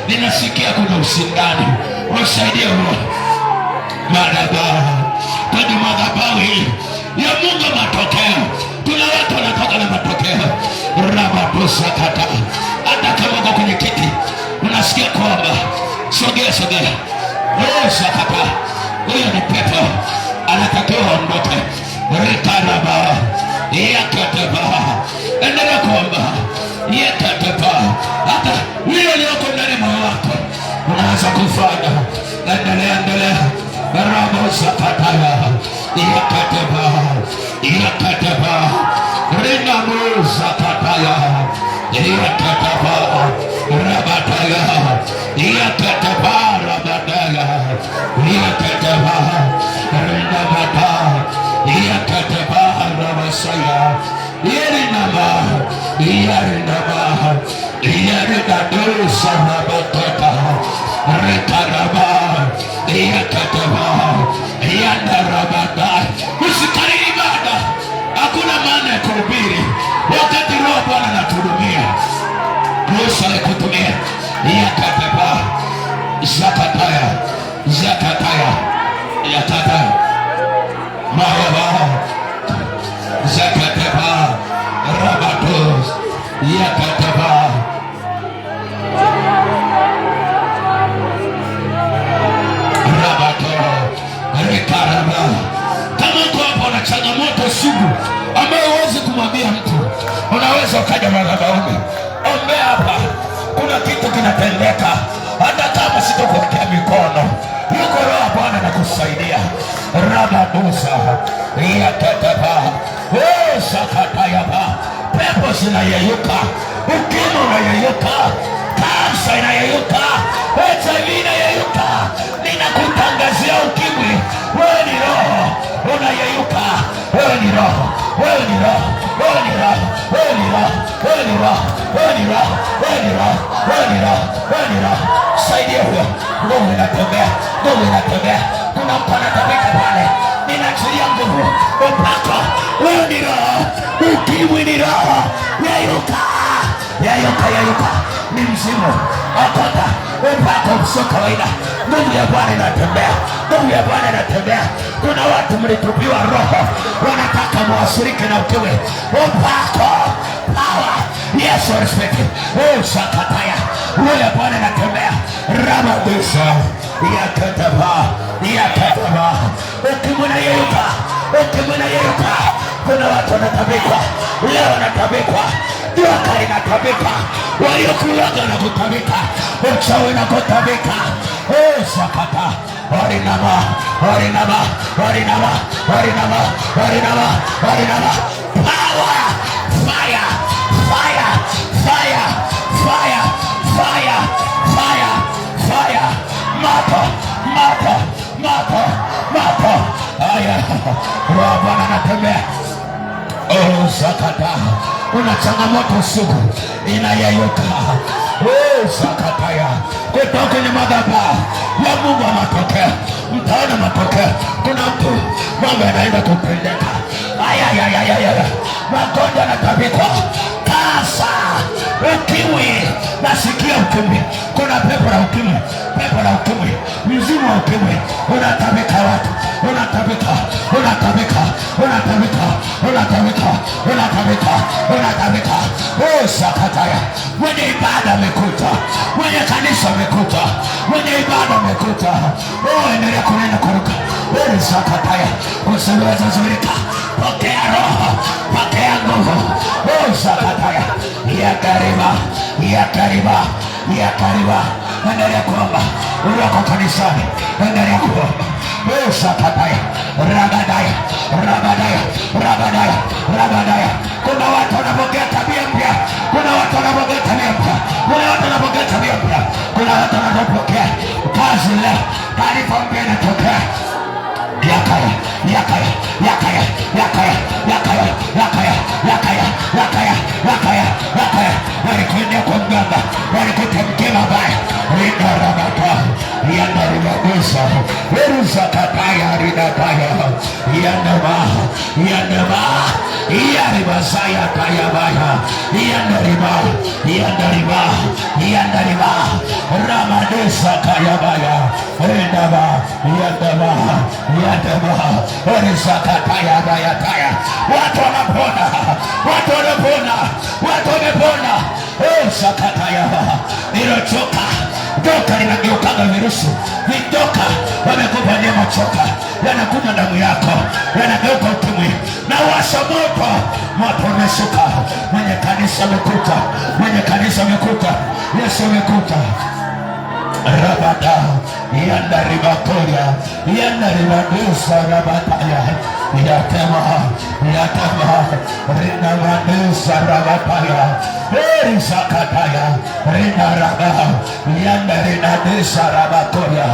Ninasikia kuna usindani. Usaidie huo madhabahu. Kwenye madhabahu hii ya Mungu matokeo. Kuna watu wanatoka na matokeo. Rabatusakata. Hata kama uko kwenye kiti unasikia kuomba, sogea. Sakata. Huyo ni pepo. Anatakiwa aondoke. Rikaraba. Yakataba. Endelea kuomba. Yakataba. Hata wile lioko ndani moyo wako unaanza kufanya. Endelea. Rabosakataya. Yakataba. Rinamuzakataya. Yakataba. Rabataya. Yakataba. Rabataya. Yakataba. Rinamata. Yakataba. Rabasaya. Yarinama. Yarinadadusa rabatata. Rekaraba. Yakataba. Yandarabada. Usikariri ibada. Hakuna maana ya kuhubiri wakati Roho Bwana anatuhudumia. Ruhusa ya kutumia. Yakataba. Zakataya. Maraba. Zakataba. Rabatos. Yakataba. Rekaraba. Kama uko hapo na changamoto sugu ambayo huwezi kumwambia mtu, unaweza ukaja madhabahuni. Ombea hapa. Kuna kitu kinatendeka. Hata kama sitokuwekea mikono, yuko Roho Bwana anakusaidia. Rabadusa. Yakataba. Sakatayaba. Pepo zinayeyuka. Ukimwi unayeyuka. Kansa inayeyuka. HIV inayeyuka. Ninakutangazia ukimwi. Wewe ni roho. Unayeyuka. Wewe ni roho. Saidia huyo. Nguvu inatembea. Kuna mtu anatabika pale. Ninaachilia nguvu. Upako. Wewe ni roho. Ukimwi ni roho. Yeyuka. Ni mzimu. Okota. Upako sio kawaida. Nguvu ya Bwana inatembea. Kuna watu mlitupiwa roho. Wanataka muathirike na ukimwi. Upako. Power. Yes, respect. Sakataya. Nguvu ya Bwana inatembea. Rabadusa. Yakataba. Ukimwi na yeyuka. Kuna watu wanatabikwa. Leo wanatabikwa. Jua kali inatabika. Waliokulaga na kutabika. Uchawi na kutabika. Sakata. Warinama. Power. Fire. Moto. Aya. Roho Bwana anatembea. Sakata. Una changamoto sugu inayeyuka. Sakataya. Kutoka kwenye madhabahu ya Mungu wa matokeo. Mtaona matokeo. Kuna mtu mambo yanaenda kupendeka. Magonjwa yanatabikwa. Kansa. Ukimwi. Nasikia ukimwi. Kuna pepo la ukimwi. Mzimu wa ukimwi. Unatabika watu. Unatabika. Sakataya. Mwenye ibada amekuta. Mwenye kanisa amekuta. Endelea kunena kuruka. Sakataya. Usiweze zuilika. pokea roho, pokea nguvu. Sakataya ya kariba, ya kariba, ya kariba. Endelea kuomba, ulioko kanisani, endelea kuomba. Sakataya rabadaya, rabadaya, rabadaya, rabadaya. Kuna watu wanapokea tabia mpya, kuna watu wanapokea tabia mpya, kuna watu wanapokea tabia mpya, kuna watu wanapokea kazi leo, taarifa mpya inatokea. Yakaya, yakaya, yakaya, yakaya, yakaya, yakaya, yakaya, yakaya, yakaya, yakaya. Walikwenda kwa mganga, walikutamkia mabaya. Rina rabata, yana ribagusa, weruza kataya, rina kaya, yana maha, yana maha, yana masaya kaya baya, yana riba, yana riba, yana riba, ramadesa kaya baya, rina ba, yana maha, taya. Watu wanapona, watu wanapona, watu wamepona. Sakataya nilochoka, joka linageukaga virusi, vijoka wamekupa nyama choka, yanakunywa damu yako, yanageuka ukimwi na washa moto, moto umeshuka. Mwenye kanisa amekuta, mwenye kanisa amekuta, Yesu amekuta. Rabada yanda ribakoria, yanda ribadusa rabataya, yatema, yatema, rina madusa rabataya, eri sakataya, rina raga, yanda rina dusa rabakoria,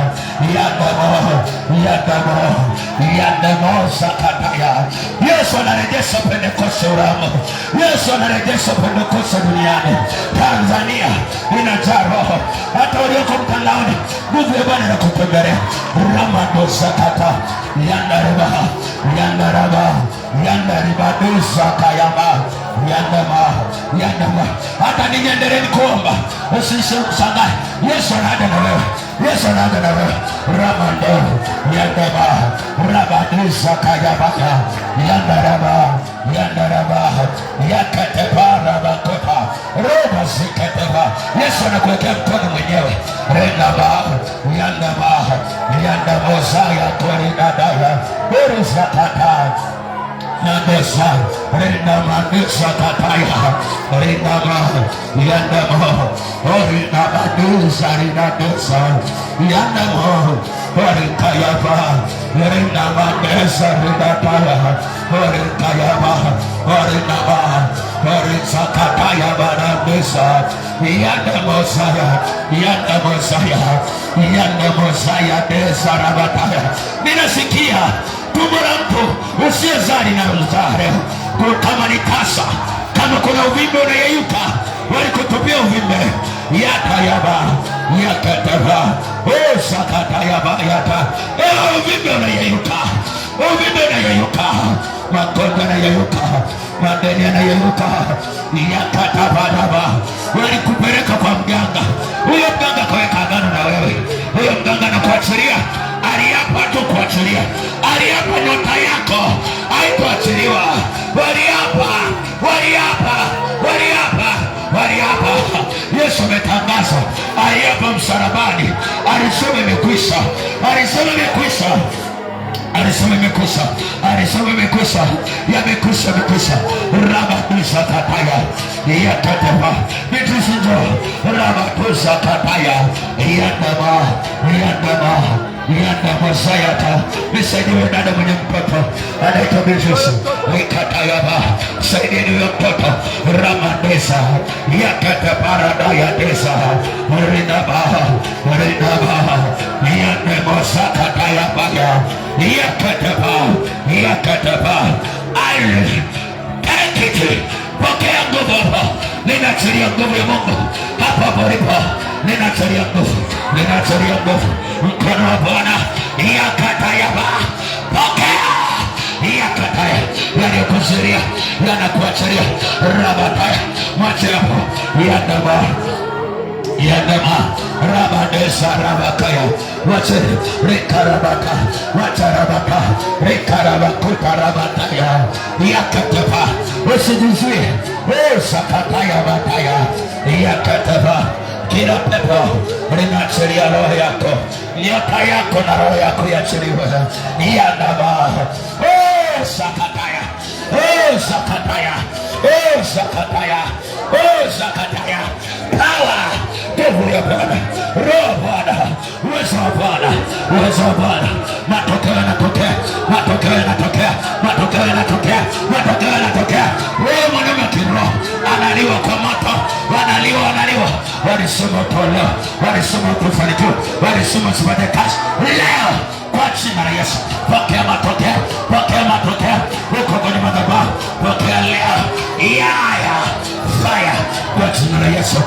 yandamo, yandamo, yandamo sakataya. Yesu anarejesha Pentekoste Uramu, Yesu anarejesha Pentekoste duniani. Tanzania inajaa roho, hata walioko mtandaoni, nguvu ya Bwana inakutembelea. Ramado sakata, yanda riba, yanda raba, yanda riba dusa kayama, yandama, yandama. Hata ninyendeleni kuomba, usishangae. Yesu anaenda na wewe, Yesu anaenda na wewe. Ramado, yandama, rabadusa kayama, yanda raba, yanda raba, yakatepa rabakopa, roba zikatepa. Yesu anakuwekea mkono mwenyewe. Rendaba, yandaba, yandaba zaya korinadaya, uruzakata, Nandesa, Rindama, Nusakataya, Rindama, Yandama, Orinama, Nusarina, Nusa, Yandama, Orikayaba, Rindama, Nesa, Rindataya, Orikayaba, Orinama, Orisakataya, Nandesa, Yandamosaya, Yandamosaya, Yandamosaya, Nesa, Rabataya. Ninasikia tumbo la mtu usiyezali na mzare, kama ni tasa, kama kuna uvimbe unayeyuka, walikutupia uvimbe. Yatayaba, yakataba, sakatayaba, yata. Uvimbe unayeyuka, uvimbe unayeyuka, magonjwa yanayeyuka, madeni yanayeyuka. Yakatabadaba, walikupeleka kwa mganga, huyo mganga kaweka agano na wewe, huyo mganga anakuachilia. Aliapa tu kuachilia, aliapa nyota yako haikuachiliwa. Waliapa, waliapa, waliapa, waliapa. Yesu ametangaza, aliapa msalabani, alisema imekwisha, alisema imekwisha, alisema imekwisha, alisema imekwisha, yamekwisha, yamekwisha. Rabadusa kataya, yakataba, nitusinjo, rabadusa kataya, yandama, yandama, yandama sayata. Nisaidiwe dada mwenye mtoto anaitwa Beatrice, ikatayaba, saidieni huyo mtoto. Ramadesa, yakataparadaya desa, rinaba, rinaba, yandama sakatayaba, yakataba, yakataba. Aikiti, pokea nguvu hapa. Ninaachilia nguvu ya Mungu hapa palipo. Ninaachilia nguvu, ninaachilia nguvu. Mkono wa Bwana, yakatayaba, pokea, yakataya. Yanakuzuria, yanakuachilia. Rabataya, mwache hapo. Yandama, yandama, rabadesa rabakaya, wache rekarabaka, wacharabaka, rekarabakuta rabataya, yakataba. Usijizuie, sakataya bataya, yakataba. Kila pepo linaachilia roho yako, nyota yako na roho yako iachiliwe. Yandama, sakataya, zakataya, zakataya, zakataya. Power, nguvu ya Bwana, roho Bwana, uwezo wa Bwana, uwezo wa Bwana. Matokeo yanatokea, matokeo yanatokea, matokeo yanatokea, matokeo yanatokea. Wewe mwanaume kiroho analiwa kwa moto, wanaliwa. Walisema toleo, walisema kufanikiwa, walisema sipate kazi. Leo kwa jina la Yesu, pokea matokeo, pokea matokeo. Uko kwenye madhabahu, pokea leo. Yaya fire kwa jina la Yesu.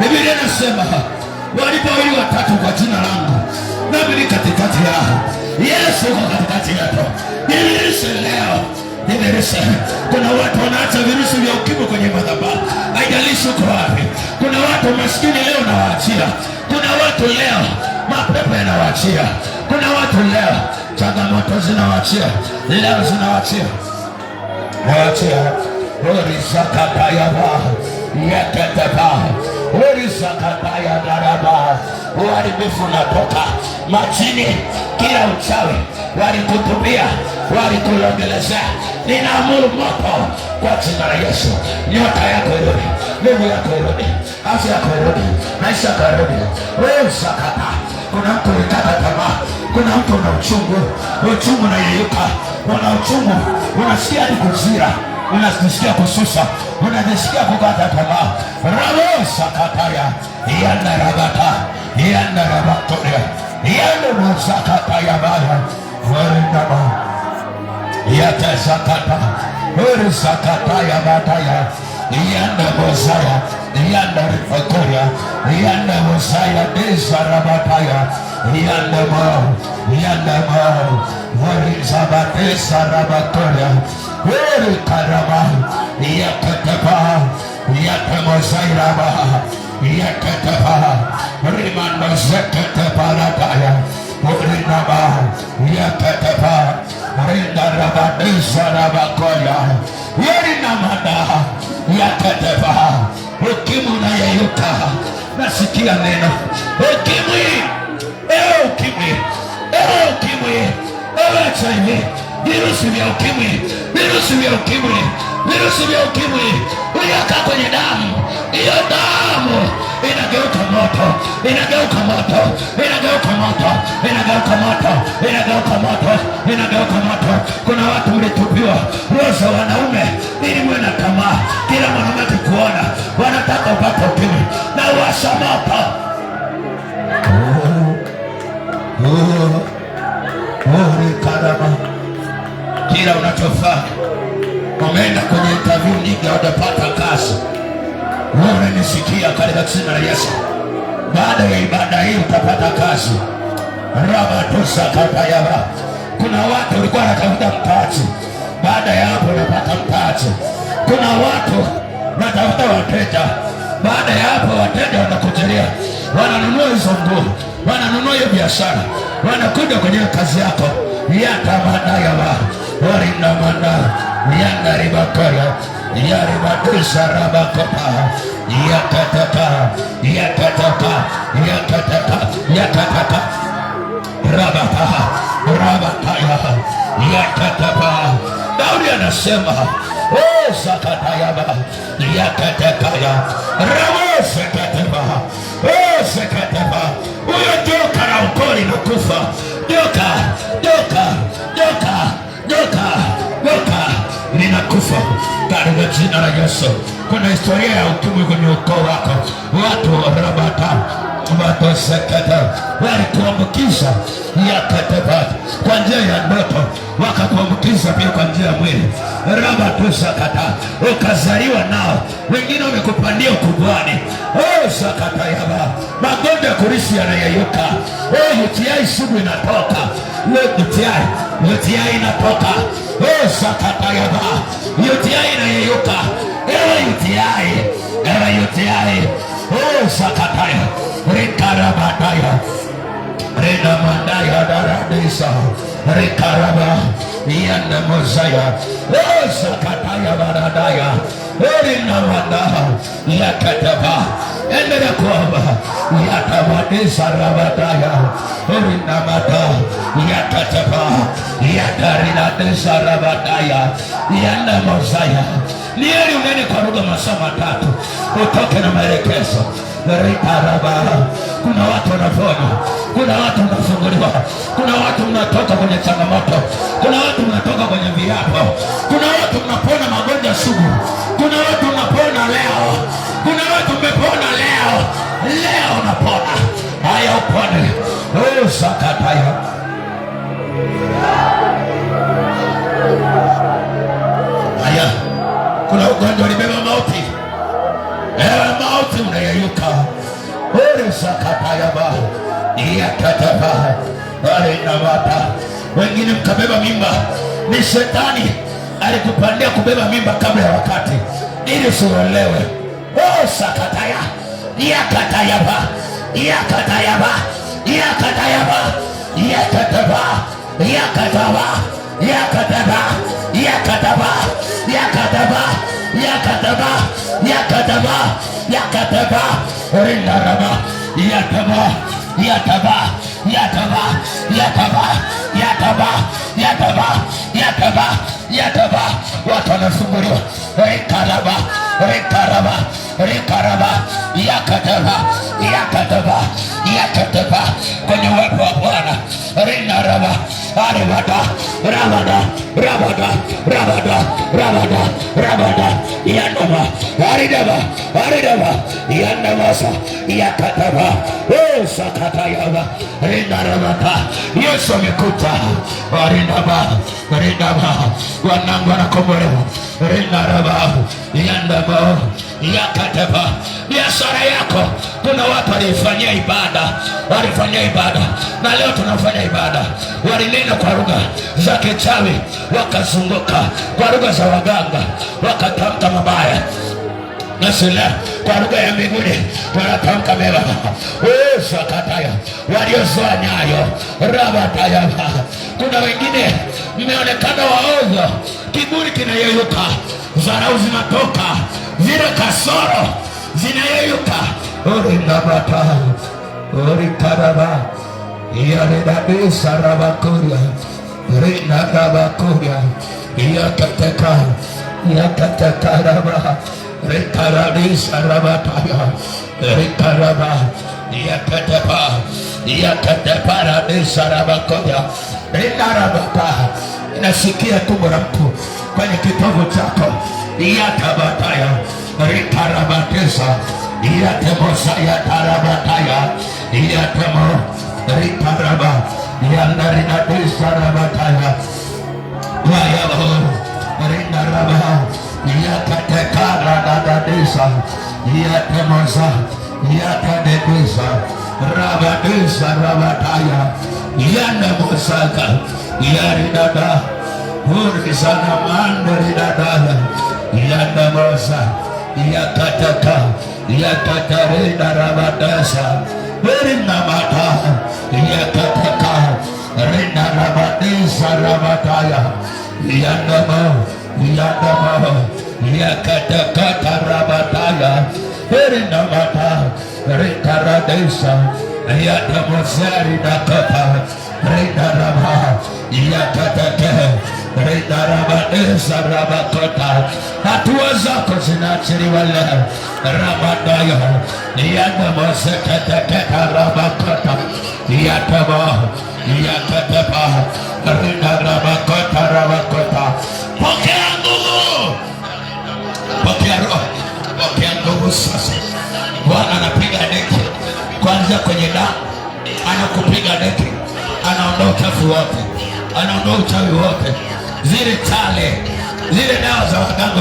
Biblia inasema walipo wawili watatu kwa jina langu, nami ni katikati yao. Yesu yuko katikati yetu. Nilishe leo, nilishe. Kuna watu wanaacha virusi vya ukimwi kwenye madhabahu, haijalishi uko wapi. Kuna watu maskini leo nawaachia. Kuna watu leo mapepo yanawaachia. Kuna watu leo changamoto zinawaachia. Leo zinawaachia. Nawaachia. Orizakataya ba yakataba. Orizakataya daraba. Uharibifu unatoka majini. Kila uchawi walikutubia, walikulongelezea, ninaamuru moto kwa jina la Yesu. Nyota yako irudi, nguvu yako irudi, afya yako irudi, maisha yako irudi. Wewe sakata. Kuna mtu ulikata tamaa, kuna mtu una uchungu unayeyuka, una uchungu, unasikia hadi kuzira, unasikia kususa, unajisikia kukata tamaa. Rabo sakataya, yana rabata, yana rabatoria, yana sakataya baya, warinama, yata sakata, uri sakataya bataya, yana bozaya, yana rifakoria, yana bozaya, desa rabataya, yana mo, warizabadesa rabatoria, uri karama, yakataba, yatamozairaba, yakataba, rimando zekatabarataya, urinaba, yakataba, rindarabadesa rabakoya, urinamada, yakataba. Ukimwi unayeyuka, nasikia neno ukimwi, ukimwi, ukimwi, HIV, virusi vya ukimwi, virusi vya ukimwi, virusi vya ukimwi uliyokaa kwenye damu. Hiyo damu inageuka moto, inageuka moto, inageuka moto, inageuka moto, inageuka moto, inageuka moto. Kuna watu mlitupiwa roho za wanaume ili mwe na tamaa. Kila mwanaume akikuona wanataka upate ukimwi na uwasha moto. Karama. Kila unachofanya, umeenda kwenye interview nyingi hujapata kazi. Wewe nisikia katika jina la Yesu, baada ya ibada hii utapata kazi. Raba tusakatayaba. Kuna watu walikuwa wanatafuta mtaji, baada ya hapo unapata mtaji. Kuna watu wanatafuta wateja, baada ya hapo wateja wanakujelea, wananunua hizo nguo, wananunua hiyo biashara, wanakuja kwenye kazi yako. Yatamadayaba, warinamanda, yandaribakaya, yaribatusa rabakopa, yakataka, yakataka, yakataka, yakataka, rabataha, rabataya, yakataka. Daudi anasema, zakatayaba, yakatakaya, ramosekataba, sekataba. Huyo joka la ukoli na kufa, joka linakufa katika jina la Yesu. Kuna historia ya ukimwi kwenye ukoo wako. Watu rabata, watu sekata, walikuambukiza yakataba kwa njia ya ndoto, wakakuambukiza pia kwa njia ya mwili. Rabatu sakata, ukazaliwa nao, wengine wamekupandia ukubwani. Sakata yaba, magonjwa ya kurithi yanayeyuka. UTI sugu inatoka, UTI inatoka. Sakata yaba, UTI inayeyuka. UTI. Sakataya, Rikarabadaya, Redamandaya daradisa, rikaraba yanda mozaya sakataya baradaya erinamanda yakataba endelea kuomba yatabadisa rabadaya erinamata yakataba yatarinadisa rabadaya yanda mozaya. Ni heri unene kwa lugha masaa matatu utoke na maelekezo. Rikaraba. Kuna watu wanapona, kuna watu wanafunguliwa, kuna watu mnatoka kwenye changamoto, kuna watu mnatoka kwenye viapo, kuna watu mnapona magonjwa sugu, kuna watu mnapona leo, kuna watu mmepona leo. Leo unapona. Haya upone. Sakataya. Haya. Kuna ugonjwa ulibeba mauti. Mauti unayeyuka. Sakatayaba yakataba alinamata. Wengine mkabeba mimba, ni shetani alikupandia kubeba mimba kabla ya wakati ili usiolewe. Sakataya yakatayaba yakatayaba yakatayaba yakataba yakataba yakataba yakataba yakataba yakataba yakataba yakataba rindaraba yataba yataba yataba yataba yataba yataba yataba yataba. Watu wanasumbuliwa. Rikaraba rikaraba rikaraba yakataba yakataba yakataba kwenye uwepo wa Bwana. Rindaraba aribada rabada rabada rabada rabada rabada yandaba aridaba aridaba yandabasa yakataba sakatayaba rindarabata. Yesu amekuja. Rindaraba rindaraba wanangu wanakombolewa. Rindaraba yandaba yakataba. Biashara yako kuna watu walifanyia ibada na leo tunafanya ibada. Walinena kwa lugha za kichawi, wakazunguka kwa lugha za waganga, wakatamka mabaya. Nasema kwa lugha ya mbinguni tunatamka mema. Sakataya waliozoa nyayo rabataya. Kuna wengine mmeonekana waozo, kiburi kinayeyuka, dharau zinatoka, zile kasoro zinayeyuka. Orindabata orikaraba yaredabisa rabakuria rinadabakuria yakateka yakateka raba rikarabisa rabataya rikaraba yakateba yakateba rabisa rabakuria rindarabata. Nasikia tumbo la mtu kwenye kitovu chako. Yatabataya rikarabatesa yatemosa yatarabataya yatemo rikaraba yandarinadesa rabataya wayabo rindaraba yakatekara dadadesa yatemosa yakadedesa rabadesa rabataya yanamosaka yaridada urisana mandaridadala yandamosa yakataka yakatarina rabadasa rinamata yakataka rina rabadesa rabataya yandamo yandamo yakataka rabataya rinamata rikaradesa yandamosari nakata rinaraba yakataka rinarabadesa rabakota. Hatua zako zinaachiliwa leo. Rabadaya yandamosekataka rabakota yataba yakataba rinarabakota rabakota. Pokea nguvu, pokea roho, pokea nguvu sasa. Bwana anapiga deki kwanza kwenye damu, anakupiga deki, anaondoa uchafu wote, anaondoa uchawi wote. Zile chale, zile dawa za waganga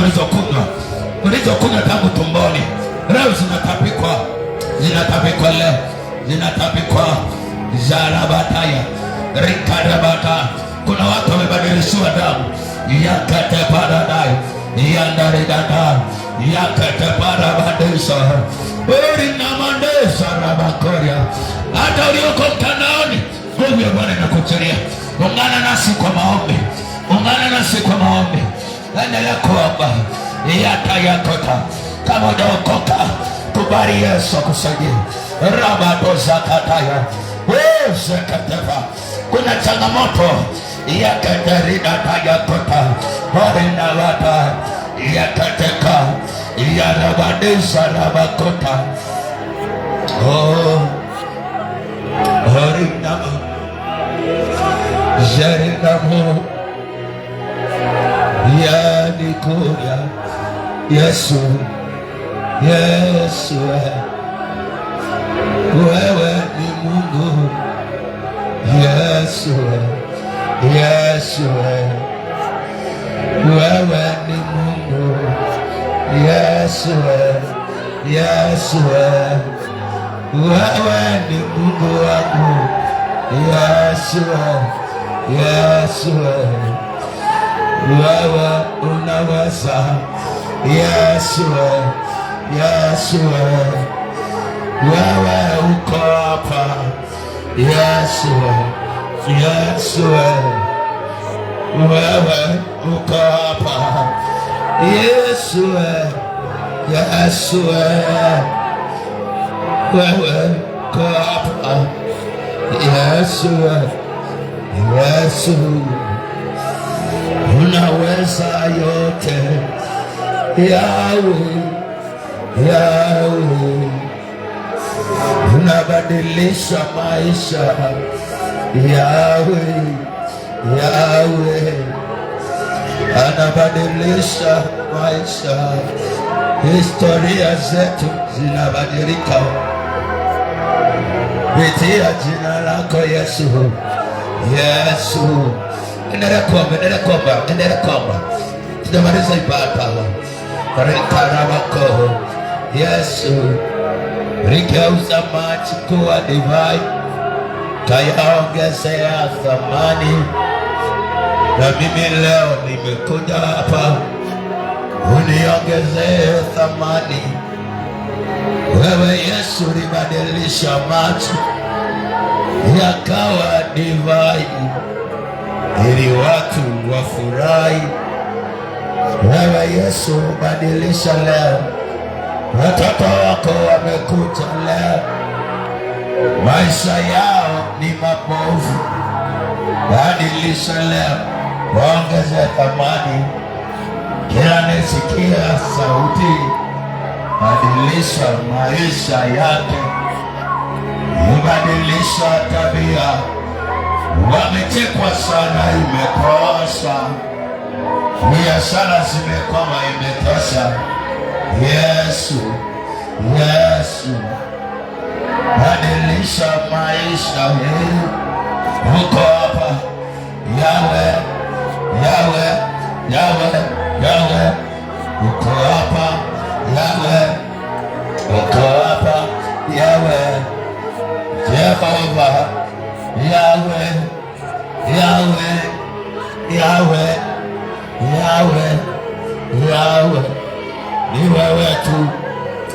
ulizokunywa tangu tumboni, leo zinatapikwa leo, zinatapikwa. Zarabataya rikarabata. Kuna watu wamebadilishiwa damu. Yakateparadai yandaridada yakateparabadesa urinamandesa rabakoria. Hata ulioko mtandaoni, nguvu ya Bwana inakuchilia, ungana nasi kwa maombi, ungana nasi kwa maombi. Endelea kuomba yatayakota. Kama unaokoka, kubali Yesu akusaidie. Rabadozakataya zekateva. Kuna changamoto yakateridadayakota horinawata yakateka yarabadisa rabakota horinama zerinamo yanikuya Yesu, Yesu, wewe ni Mungu. Yesu, Yesu, wewe ni Mungu. Yesu, Yesu, wewe ni Mungu wangu. Yesu, Yesu, wewe unaweza. Yesu, Yesu, wewe uko hapa. Yesu, Yesu, wewe uko hapa. Yesu, Yesu, wewe uko hapa. Yesu, Yesu, unaweza yote. Yahweh, Yahweh, unabadilisha maisha. Yahweh, Yahweh, anabadilisha maisha. Historia zetu zinabadilika kupitia jina lako Yesu. Yesu, endelea kuomba, endelea kuomba, endelea kuomba. Tunamaliza ibada. Rikarabako. Yesu, rigeuza maji kuwa divai, kayaongezea thamani. Na mimi leo nimekuja hapa, uniongezee thamani. Wewe Yesu ulibadilisha maji yakawa divai, ili watu wafurahi. Wewe Yesu badilisha leo. Watoto wako wamekuja leo, maisha yao ni mabovu. Badilisha leo, waongeze thamani. Kila nisikia sauti, badilisha maisha yake. Ubadilisha tabia. Wametekwa sana, imekosa. Biashara zimekwama, imetosha. Yesu, Yesu, badilisha maisha hii. Uko hapa. Yahweh, Yahweh, Yahweh, Yahweh, uko hapa. Yahweh, uko hapa. Yahweh, Jehova, Yahweh, Yahweh, Yahweh, Yahweh, Yahweh, ni wewe tu,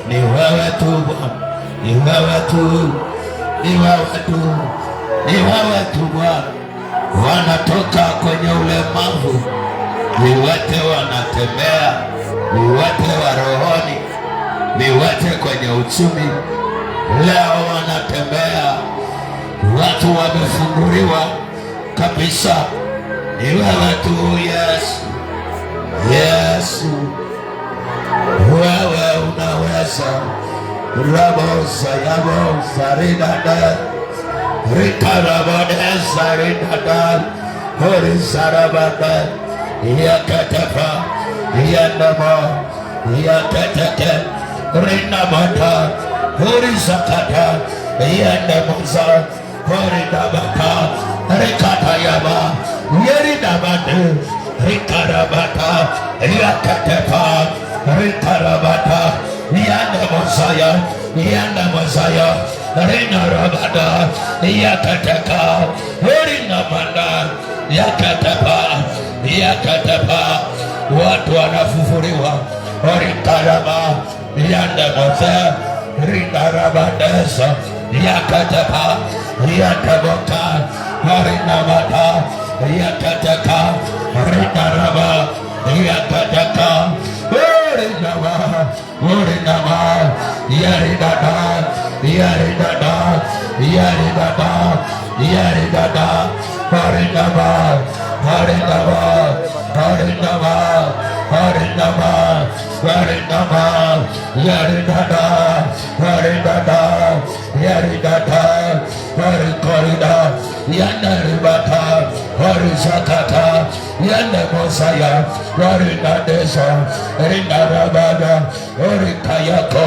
ni wewe tu Bwana, ni wewe tu, ni wewe tu, ni wewe tu Bwana. Wanatoka kwenye ulemavu, viwete wanatembea, viwete wa rohoni, viwete kwenye uchumi, leo wanatembea. Watu wamefunguliwa kabisa. Ni wewe tu Yesu, Yesu, wewe unaweza. Rabosa yabo saridada, rikarabode saridada, horisarabada, yakatafa, yandamo, yakatake, rinamata, horisakata, yandamoza, horidabaka, rikatayaba, yeridabade, rikarabata, yakatepa, rikarabata, yandamozaya, yandamozaya, rinarabada, yakateka, horinamanda, yakatepa, yakatepa. Watu wanafufuliwa. Rikaraba, yandamoza, rikarabadesa, yakataka yataboka harinamata yakataka harinaraba yakataka Orinama Orinama Yaridada Yaridada Yaridada Yaridada Harinama Harinama Harinama Harinama Harinama Yaridada Haridada Yaridada Harikorida Yanaribata Harisakata Yanemosaya Harinadesa Harinarabada Harikayako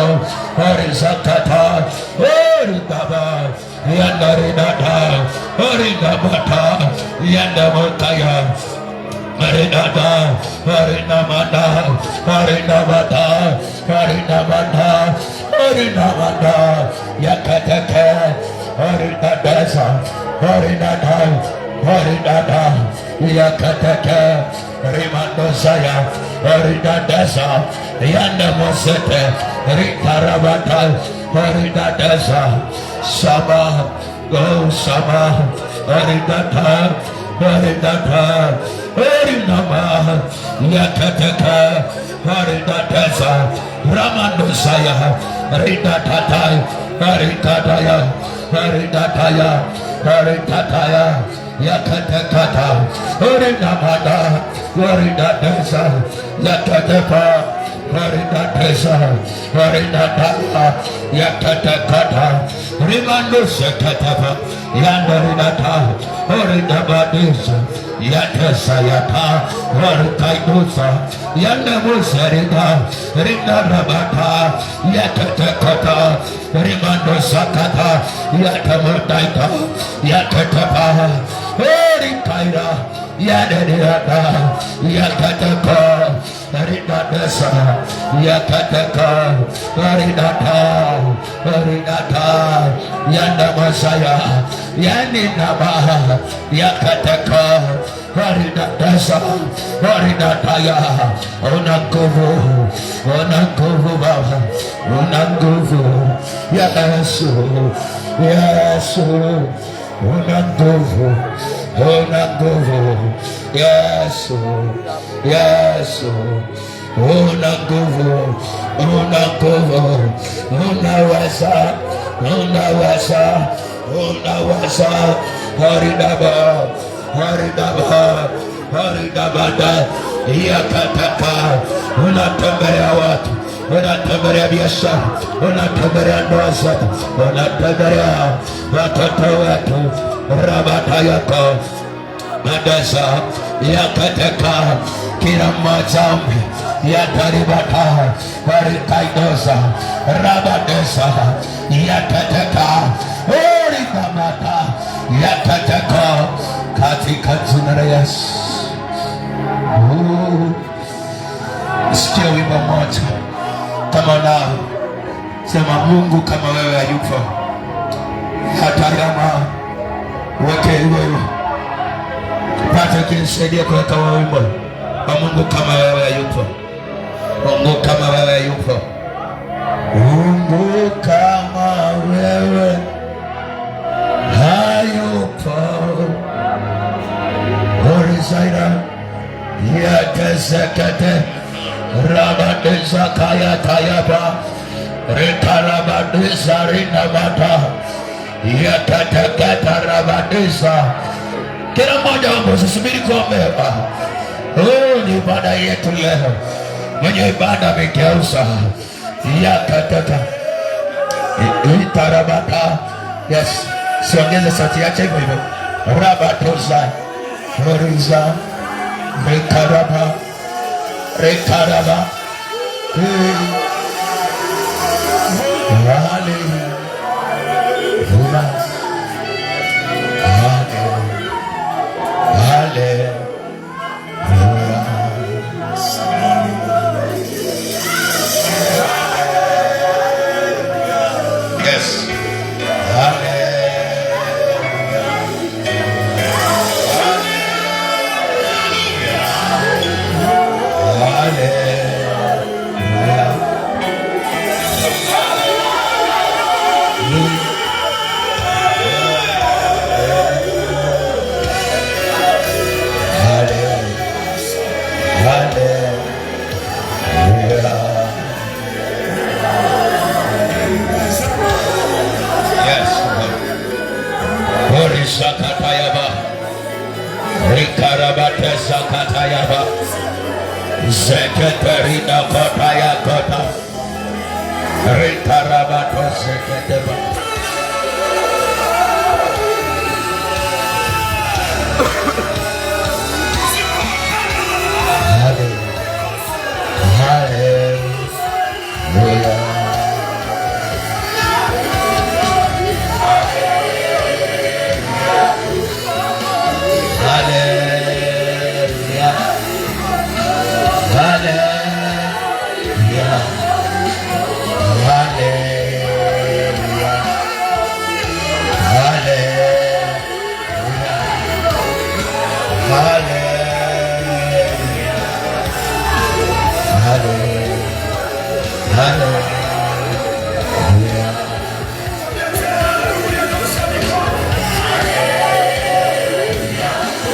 Harisakata Haribaba Yanarinada Harinabata Yanamotaya Harinada Harinamada Harinamada Harinamada Harinamada Yakateke Harinadesa Harinada Harinada Yakateke Rimandosaya Harinadesa Yanamosete Rikarabata Harinadesa Sama Go Sama Harinada Harinada Harinama Yakateka Harinadesa Ramandosaya Harinadata Harinadaya Harinadaya Harinadaya Yakatekata Harinamada Harinadesa Yakateka Harinadesa Harinadaya Yakatekata Rimandosekatava Yandarinata Harinabadesa Yatasayata Harikaidosa Yandamusarida Rindarabata Yakatekata Rimandosakata Yatamutaita Yakatapa Harikaira Yadariyata Yakateka Harinadesa Yakateka Harinata Harinata Yandamasaya Yaninaba Yakateka Harinadesa Harinataya Onakuvu Onakuvu Baba Onakuvu Yasu Yasu Onakuvu Onakuvu Yasu Yasu Onakuvu Onakuvu Onawasa Onawasa Onawasa Harinaba Harinaba Harinabada Yakataka unatembelea watu unatembelea biashara unatembelea ndoa zetu unatembelea watoto wetu rabata yako madesa yakateka kila mmoja yataribata harikaidosa rabadesa yakateka orikamata yakateka katika jina la Yesu. Sikia wimbo moja kama nao sema, Mungu kama wewe hayupo, hata kama weke wewe pata kinisaidia kuweka wimbo wa Mungu kama wewe hayupo, Mungu kama wewe hayupo, Mungu kama wewe hayupo, Horisaira Yatesekete Rabadesa Kaya Tayaba Rekarabadesa Rinabata Yatatakata Rabadesa. Kila mmoja wangu usisubiri kuombewa. Ni ibada yetu leo. Mwenye ibada amegeuza yakataka itarabata. Yes, siongeze sauti yake hivyo hivyo. Rabatosa Horiza Rekaraba Rekaraba Hallelujah Hallelujah Yes Yeketerina kota ya kota. Rikarabato seketeba.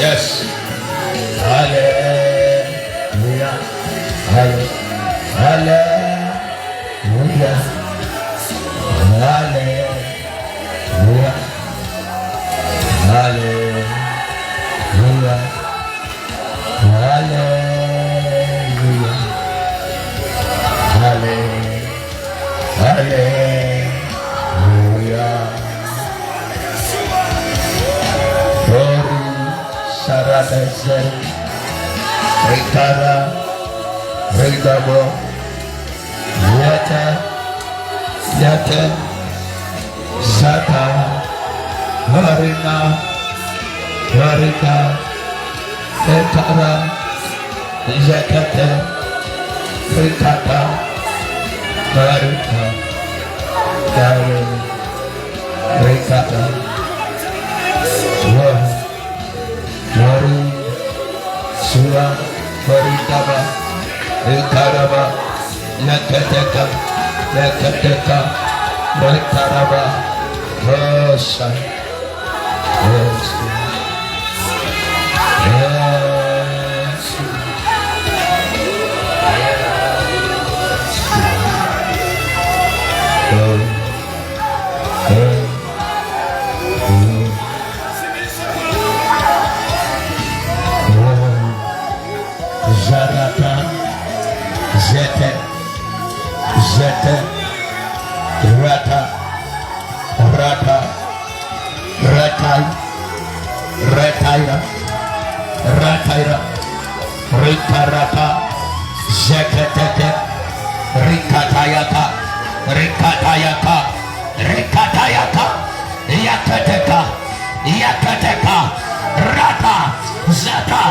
Yes. Hallelujah. Hallelujah. Hallelujah. Hallelujah. Hallelujah. Hallelujah. Hallelujah. Glory, Saradese, Rikara, Rigabo, Yete, Zata, Harina, Ekara, Zekete, Rikata, Harika, Rikata, Glory, Sura, Haritaba, Ekaraba, Lekateka, Rekaraba, Rosa, yes, Zarata, Zete, Rata, Rataira, Rikarata, Zekete, Rikatayaka, Yakateka, Rata, Zata,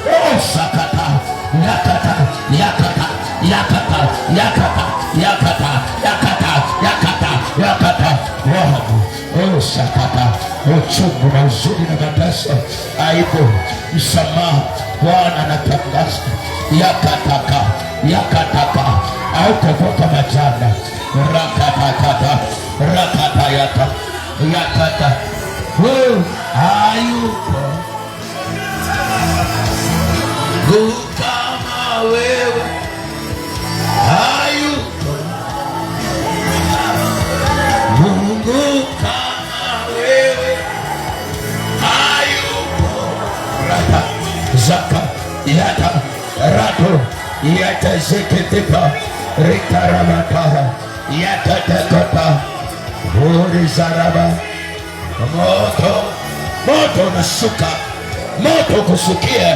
oh Sakata, Yakata, oh Sakata, uchungu na uzuri na mateso, aibu, msamaha, Bwana anatangaza, yakataka, hautavuka majana, yakata, hayupo kama wewe, hayupo Mungu kama wewe, hayupo Rata, Zaka, Yata, Rato, Yata Zeketepa, Rikaramatara, Yata Tekota, Hori Zaraba, moto unashuka, moto kusukie,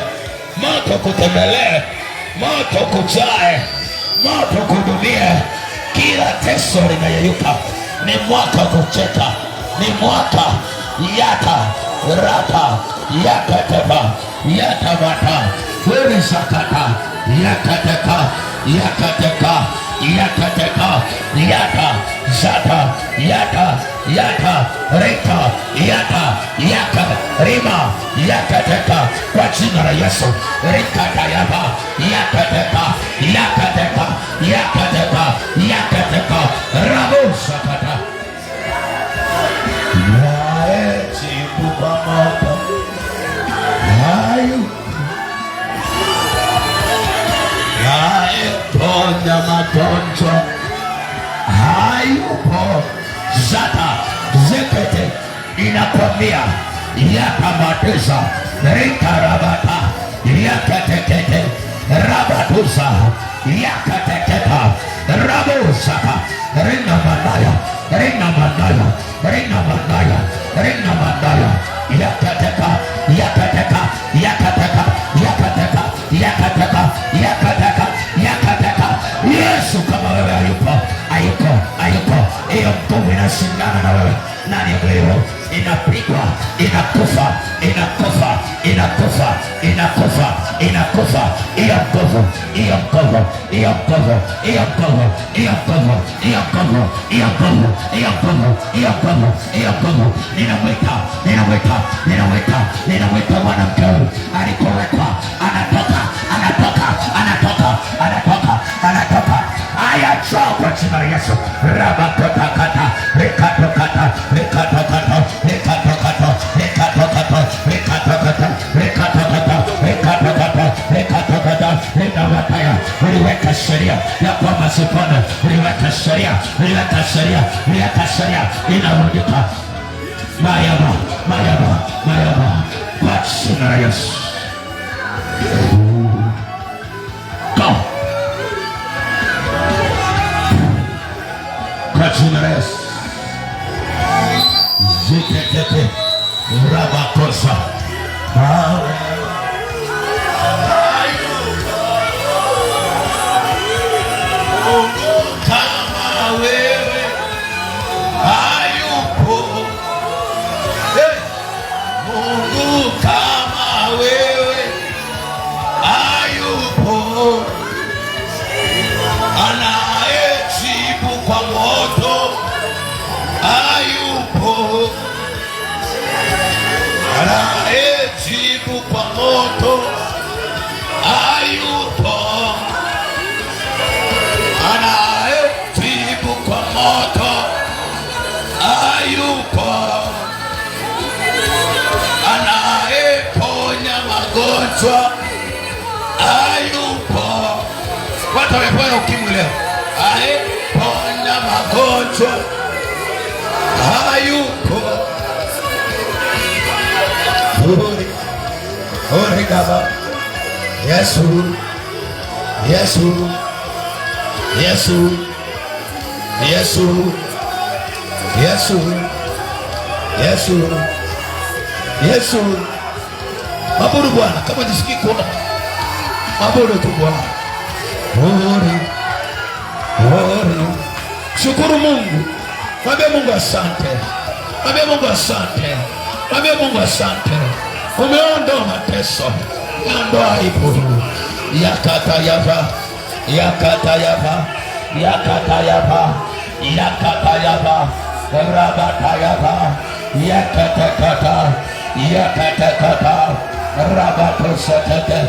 moto kutembelee, moto kujae, moto kudumie, kila teso linayeyuka. Ni mwaka kucheka, ni mwaka Yata, Rata, Yakatepa, Yatamata, Hori Zakata, Yakateka, Yata, Zata, Yata, Rika, Yaka, Rima, Yakateka, kwa jina la Yesu, Rikatayaba, Yakateka, Rabu Zakata. Nae chipuka moto, nae ponya magonjwa, hayupo Zata, zekete inakwambia yakamatiza rikarabata yakatekete rabatusa yakateketa rabusaka rinamandaya rinamandaya rinamandaya rinamandaya yakateka yakateka yakateka yakateka yakateka yakateka yakateka. Yesu, kama wewe hayupo, hiyo nguvu inashindana na wewe ndani ya mwili, inapigwa, inakufa. Ninamwita mwanamke alikowekwa, anatoka. Haya, njoo kwa jina la Yesu. Rabakotakata rekatokata rekatokata rekatokata rekatokata rekatokata rekatokata rekatokata rekatokata rekatokata. Uliweka sheria ya kwamba sipone, uliweka sheria inarudika. Mayaba kwa jina la Yesu. Go. Kwa jina la Yesu. Ziketete rabakosa. Kama wewe hayupo, Mungu kama wewe hayupo, anayejibu kwa moto hayupo, anayejibu kwa moto hayupo, anayejibu kwa moto hayupo, anayeponya magonjwa hayupo. Watu wamepona ukimwi leo, anayeponya magonjwa hayupo. Ori Baba Yesu, Yesu, Yesu, Yesu, Yesu, Yesu, Yesu. Mabudu Bwana, kama jisikii kuona mabudu tu Bwana. Ori. Shukuru Mungu. Mwambie Mungu asante. Mwambie Mungu asante. Mwambie Mungu asante. Umeondoa mateso, umeondoa aibu. Yakatayava, yakatayava, yakatayava, yakatayava, rabatayava, yakatakata, yakatakata, rabatosatata.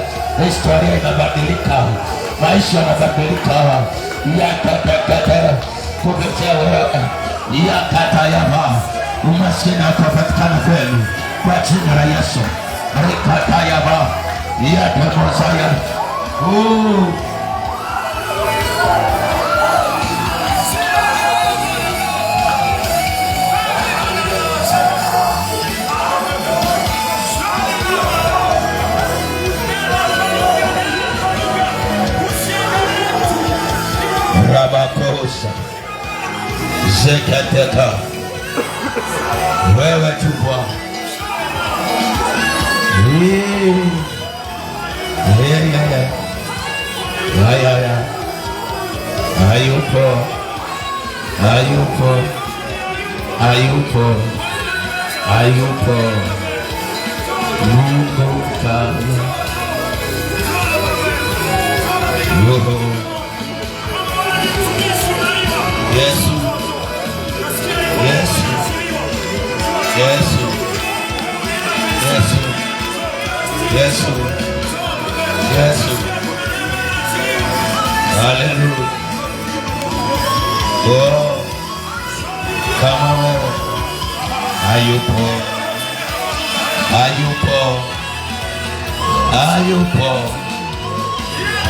Historia inabadilika, maisha yanabadilika. Yakatakata kupitia wewe. Yakatayava, umaskini utapatikana kwenu kwa jina la Yesu. Rikatayava yatamozaya. Rabakosa zekateka. Wewe tu Bwana. Ayupo Mungu kama Yesu, Yesu, Yesu, Yesu, Yesu, Yesu. Hallelujah. Oh, kama wewe hayupo,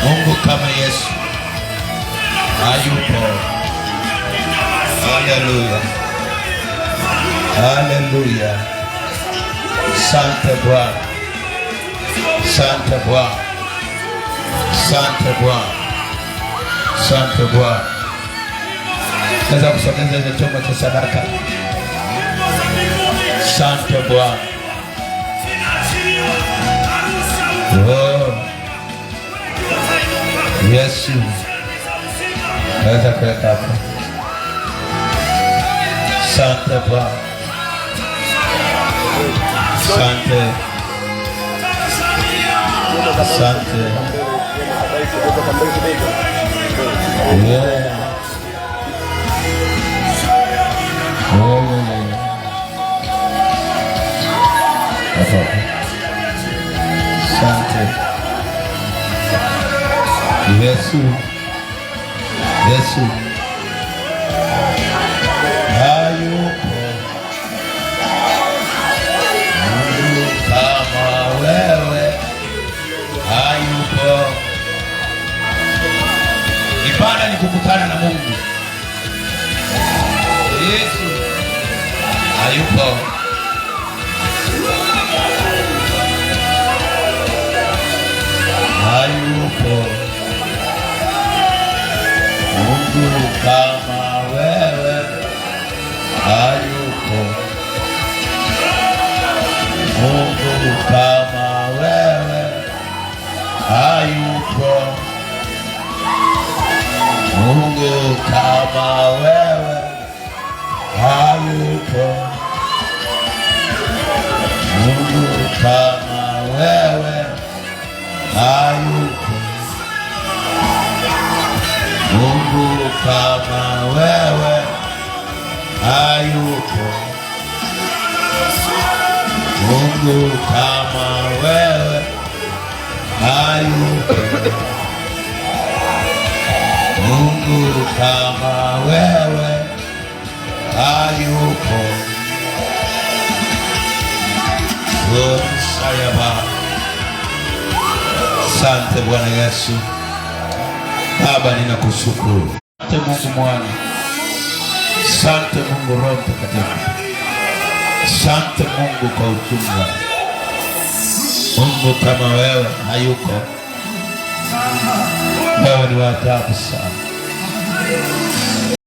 Mungu kama Yesu hayupo. Hallelujah. Haleluya. Asante Bwana. Asante Bwana. Asante Bwana. Asante Bwana. Naweza kusogeza ile chombo cha sadaka. Asante Bwana. Oh. Yesu. Naweza kuweka hapa. Asante Bwana. Asante. Asante. Yeah. Asante. Yesu. Yesu. Hayupo Mungu kama wewe. Hayupo. Ibada ni kukutana na Mungu. Yesu. Hayupo. Hayupo Mungu kama wewe. Hayupo Mungu kama wewe. Hayupo Mungu kama wewe. Hayupo Mungu kama wewe. Hayupo Mungu kama wewe. Hayupo Mungu kama wewe. Hayupo Mungu kama wewe. Hayupo. Sayaba. Asante Bwana Yesu. Baba, ninakushukuru. Asante Mungu Mwana. Asante Mungu Roho Mtakatifu. Asante Mungu kwa ujumla. Mungu kama wewe hayuko. Wewe ni wa ajabu sana.